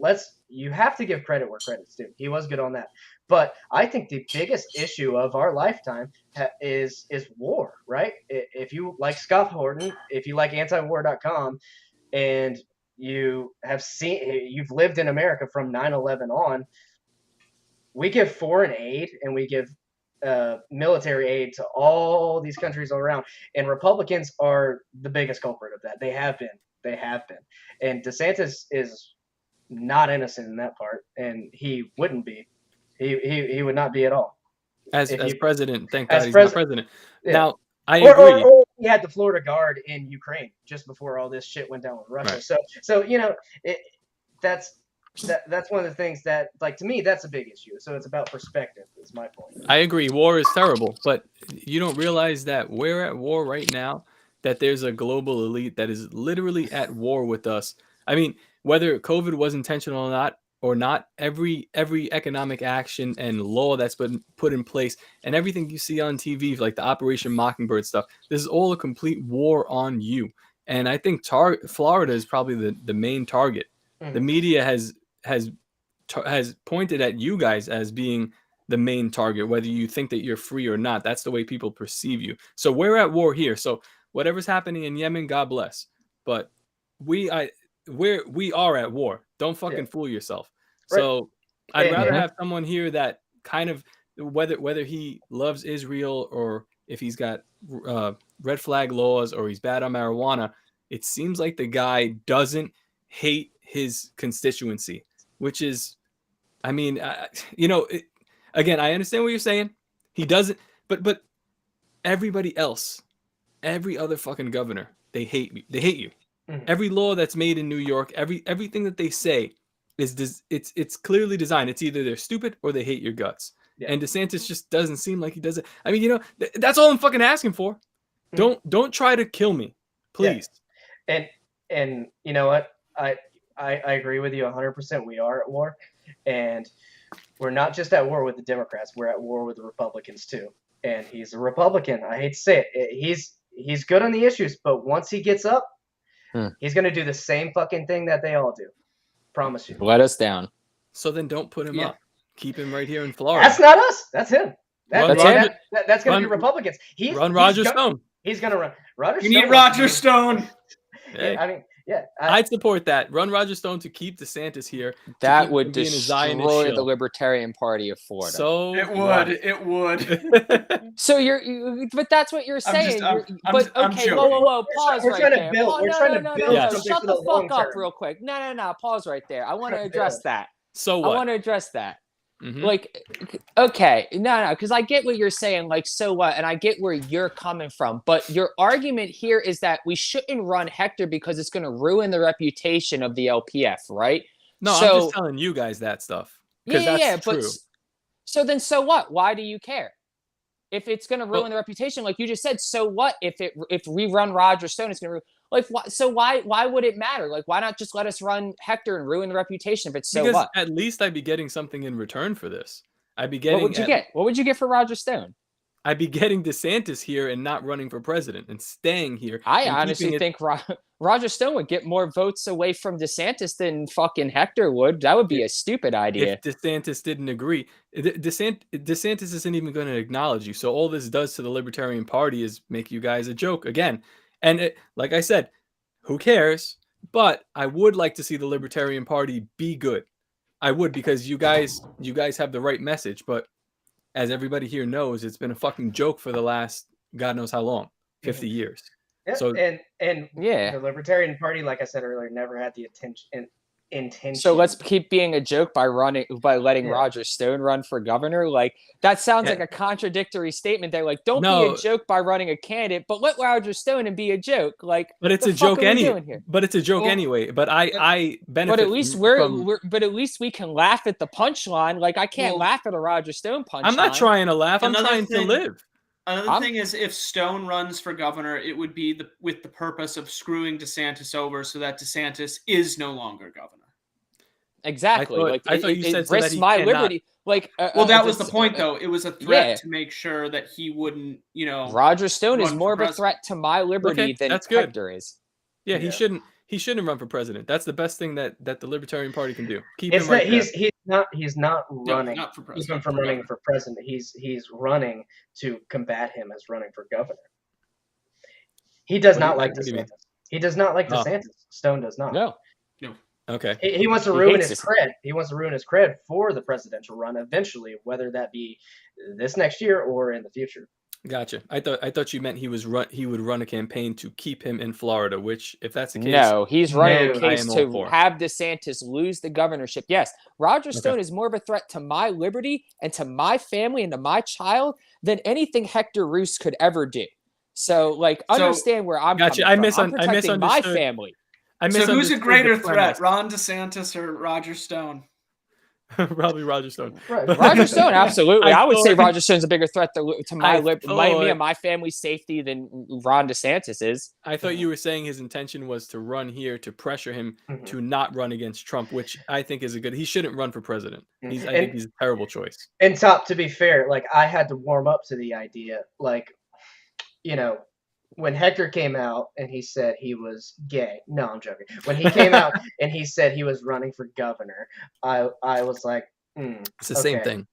you have to give credit where credit's due. He was good on that. But I think the biggest issue of our lifetime is war, right? If you like Scott Horton, if you like antiwar.com, and you've lived in America from 9/11 on, we give foreign aid and we give military aid to all these countries all around, and Republicans are the biggest culprit of that. They have been, and DeSantis is not innocent in that part, and he wouldn't be. He would not be at all. As president, thank God as he's pres- not president. Yeah. Now, I agree. Or he had the Florida Guard in Ukraine just before all this shit went down with Russia. Right. So that's one of the things that, like, to me, that's a big issue. So it's about perspective, is my point. I agree. War is terrible, but you don't realize that we're at war right now, that there's a global elite that is literally at war with us. I mean, whether COVID was intentional or not, every economic action and law that's been put in place and everything you see on TV, like the Operation Mockingbird stuff, this is all a complete war on you. And I think Florida is probably the main target. Mm-hmm. The media has pointed at you guys as being the main target, whether you think that you're free or not. That's the way people perceive you. So we're at war here. So whatever's happening in Yemen, God bless. But we are at war. Don't fucking fool yourself. Right. So I'd rather have someone here that kind of, whether he loves Israel or if he's got red flag laws or he's bad on marijuana, it seems like the guy doesn't hate his constituency, which is, I mean, again, I understand what you're saying. He doesn't, but everybody else, every other fucking governor, they hate me. They hate you. Mm-hmm. Every law that's made in New York, everything that they say it's clearly designed. It's either they're stupid or they hate your guts. Yeah. And DeSantis just doesn't seem like he does it. I mean, that's all I'm fucking asking for. Mm-hmm. Don't try to kill me, please. Yeah. And you know what? I agree with you 100%. We are at war, and we're not just at war with the Democrats. We're at war with the Republicans too. And he's a Republican. I hate to say it. He's good on the issues, but once he gets up, he's going to do the same fucking thing that they all do. Promise you. Let us down. So then don't put him up. Keep him right here in Florida. That's not us. That's him. That's going to be Republicans. Run Roger Stone. He's going to run. Roger Stone. You need Roger Stone. Hey. I mean, yeah. I'd support that. Run Roger Stone to keep DeSantis here. That would destroy the Libertarian Party of Florida. So it would. So but that's what you're saying. I'm joking. Whoa, pause right there. We're trying to build something Shut for the fuck up term. real quick. No, pause right there. I want to address that. So what? I want to address that. Mm-hmm. Like, okay, no, because I get what you're saying, like, so what, and I get where you're coming from, but your argument here is that we shouldn't run Hector because it's going to ruin the reputation of the LPF, right? No, I'm just telling you guys that stuff. Yeah, true. But so then, so what? Why do you care? If it's going to ruin the reputation, like you just said, so what? If we run Roger Stone, it's going to ruin. Like, so why would it matter? Like, why not just let us run Hector and ruin the reputation? But so because what? At least I'd be getting something in return for this. I'd be getting. What would you get? What would you get for Roger Stone? I'd be getting DeSantis here and not running for president and staying here. I honestly think Roger Stone would get more votes away from DeSantis than fucking Hector would. That would be a stupid idea. If DeSantis didn't agree, DeSantis isn't even going to acknowledge you. So all this does to the Libertarian Party is make you guys a joke again. And like I said, who cares? But I would like to see the Libertarian Party be good. I would, because you guys have the right message. But as everybody here knows, it's been a fucking joke for the last God knows how long, 50 years. Yeah, so and the Libertarian Party, like I said earlier, never had the intention. So let's keep being a joke by letting Roger Stone run for governor. Like, that sounds like a contradictory statement. They're like, don't be a joke by running a candidate, but let Roger Stone and be a joke. Like, but it's a joke anyway. But it's a joke anyway. But I benefit. But at least but at least we can laugh at the punchline. Like, I can't laugh at a Roger Stone punchline. I'm not trying to laugh. I'm trying to live. Another thing is, if Stone runs for governor, it would be with the purpose of screwing DeSantis over so that DeSantis is no longer governor. Exactly. I thought you said so risks that he my cannot. liberty. Like, Well, that was the point, though. It was a threat yeah. to make sure that he wouldn't, Roger Stone is run more for of a threat to my liberty Okay, than that's good. Hector is. Yeah, Yeah. he shouldn't run for president. That's the best thing that the Libertarian Party can do. Keep It's him right not, there. he's not running. not for He's president. from for running governor. for president. He's running to combat him as running for governor. He does What do not you- like what do you mean? DeSantis. He does not like Oh. DeSantis. Stone does not. No. Okay. He wants to He ruin hates his this. cred. He wants to ruin his cred for the presidential run eventually, whether that be this next year or in the future. Gotcha. I thought you meant he would run a campaign to keep him in Florida, which if that's the case, No, he's running No, a I case am all to for. have DeSantis lose the governorship. Yes, Roger Stone is more of a threat to my liberty and to my family and to my child than anything Hector Roos could ever do. So, like, understand where I'm Gotcha. coming I from. I'm protecting my misunderstood. family. I So who's a misunderstood greater the threat, premise. Ron DeSantis or Roger Stone? Probably Roger Stone. Right. Roger Stone, absolutely. I would say thought- Roger Stone's a bigger threat to my I me thought- and my family's safety than Ron DeSantis is. I thought you were saying his intention was to run here to pressure him Mhm. to not run against Trump, which I think is he shouldn't run for president. I And- think he's a terrible choice. And Top, to be fair, like I had to warm up to the idea, like, when Hector came out and he said he was gay. No, I'm joking. When he came out and he said he was running for governor, I was like, It's the same okay. thing.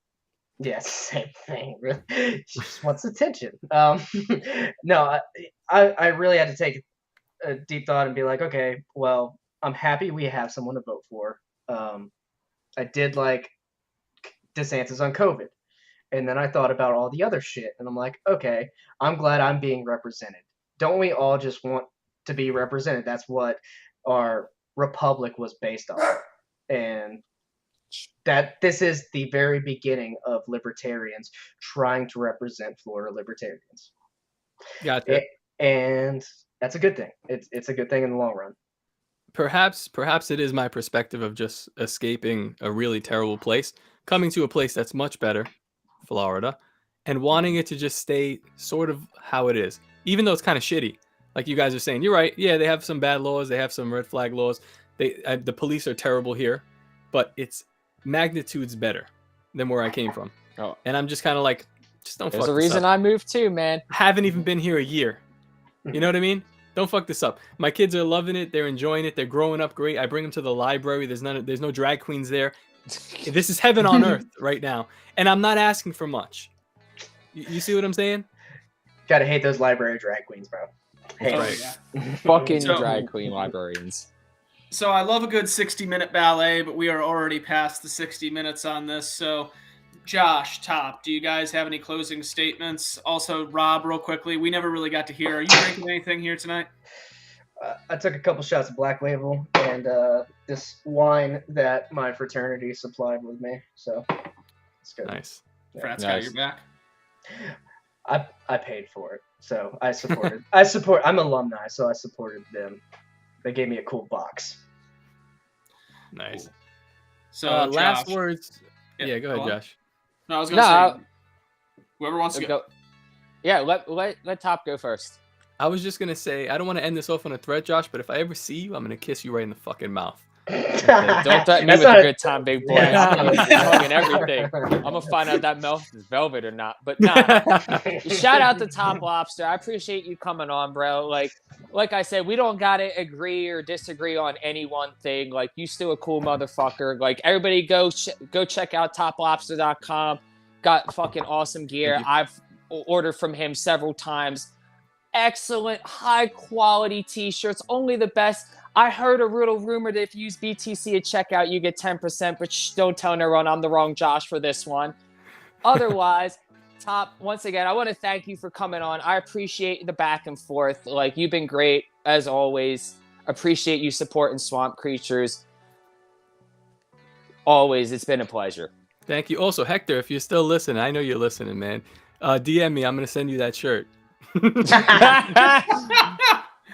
Yeah, it's the same thing. She just wants attention. No, I really had to take a deep thought and be like, okay, well, I'm happy we have someone to vote for. I did like DeSantis on COVID. And then I thought about all the other shit. And I'm like, okay, I'm glad I'm being represented. Don't we all just want to be represented? That's what our republic was based on. And that this is the very beginning of libertarians trying to represent Florida libertarians. Gotcha. And that's a good thing. It's a good thing in the long run. Perhaps it is my perspective of just escaping a really terrible place, coming to a place that's much better, Florida, and wanting it to just stay sort of how it is, even though it's kind of shitty. Like you guys are saying, you're right. Yeah, they have some bad laws. They have some red flag laws. The police are terrible here, but it's magnitudes better than where I came from. Oh. And I'm just kind of like, just don't There's fuck a this reason up. I moved too, man. Haven't even been here a year. You know what I mean? Don't fuck this up. My kids are loving it. They're enjoying it. They're growing up great. I bring them to the library. There's no drag queens there. This is heaven on earth right now. And I'm not asking for much. You see what I'm saying? Gotta hate those library drag queens, bro. Hate Right. them. Fucking So- drag queen librarians. So I love a good 60-minute ballet, but we are already past the 60 minutes on this. So, Josh, Top, do you guys have any closing statements? Also, Rob, real quickly, we never really got to hear. Are you drinking anything here tonight? I took a couple shots of Black Label and this wine that my fraternity supplied with me. So it's good. Nice. Frat's Nice. got your back. I paid for it, so I supported. I'm alumni, so I supported them. They gave me a cool box. Nice. So, Last Josh- words. Yeah, go ahead, on. Josh. No, I was going to No, say, whoever wants to go. Yeah, let Top go first. I was just gonna say I don't want to end this off on a threat, Josh, but if I ever see you, I'm gonna kiss you right in the fucking mouth. Don't threaten me That's with not a a- good time, big boy. Yeah. I'm hugging everything. I'm gonna find out that mouth is velvet or not. But nah. Shout out to Toplobsta. I appreciate you coming on, bro. Like I said, we don't gotta agree or disagree on any one thing. Like, you still a cool motherfucker. Like, everybody go check out toplobsta.com. Got fucking awesome gear. I've ordered from him several times. Excellent, high quality t-shirts, only the best. I heard a little rumor that if you use BTC at checkout, you get 10%, but don't tell no one I'm the wrong Josh for this one. Otherwise, Top, once again, I want to thank you for coming on. I appreciate the back and forth. Like, you've been great, as always. Appreciate you supporting Swamp Creatures. Always, it's been a pleasure. Thank you. Also, Hector, if you're still listening, I know you're listening, man. DM me. I'm gonna send you that shirt.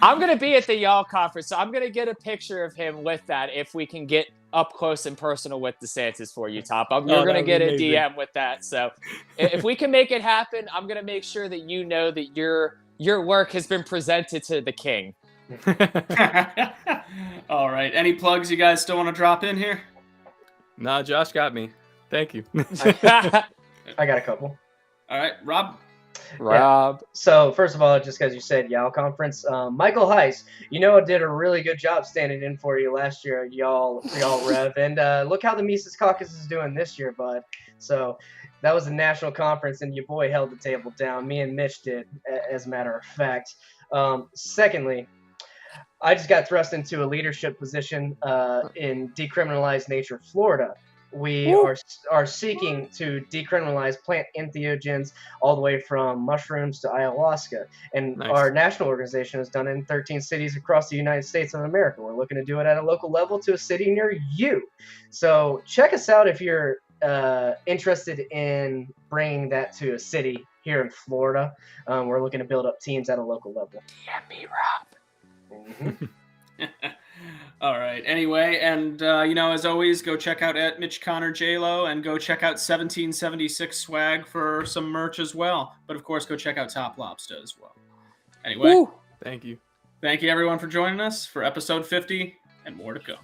I'm going to be at the Y'all conference, so I'm going to get a picture of him with that if we can get up close and personal with DeSantis for you, Top. You're going to that'd get be a amazing. DM with that. So if we can make it happen, I'm going to make sure that you know that your work has been presented to the king. All right. Any plugs you guys still want to drop in here? Nah, Josh got me. Thank you. I got a couple. All right, Rob. Rob. So first of all, just because you said y'all conference, Michael Heiss, did a really good job standing in for you last year, y'all rev, and look how the Mises Caucus is doing this year, bud. So that was a national conference, and your boy held the table down. Me and Mitch did, as a matter of fact. Secondly, I just got thrust into a leadership position in decriminalized nature, Florida. We are seeking to decriminalize plant entheogens all the way from mushrooms to ayahuasca. And Nice. our national organization is done in 13 cities across the United States of America. We're looking to do it at a local level to a city near you. So check us out if you're interested in bringing that to a city here in Florida. We're looking to build up teams at a local level. Yeah, me, Rob. Mm-hmm. All right. Anyway, and as always, go check out at Mitch Connor JLo and go check out 1776 Swag for some merch as well. But of course, go check out Toplobsta as well. Anyway, Thank you. thank you everyone for joining us for episode 50 and more to come.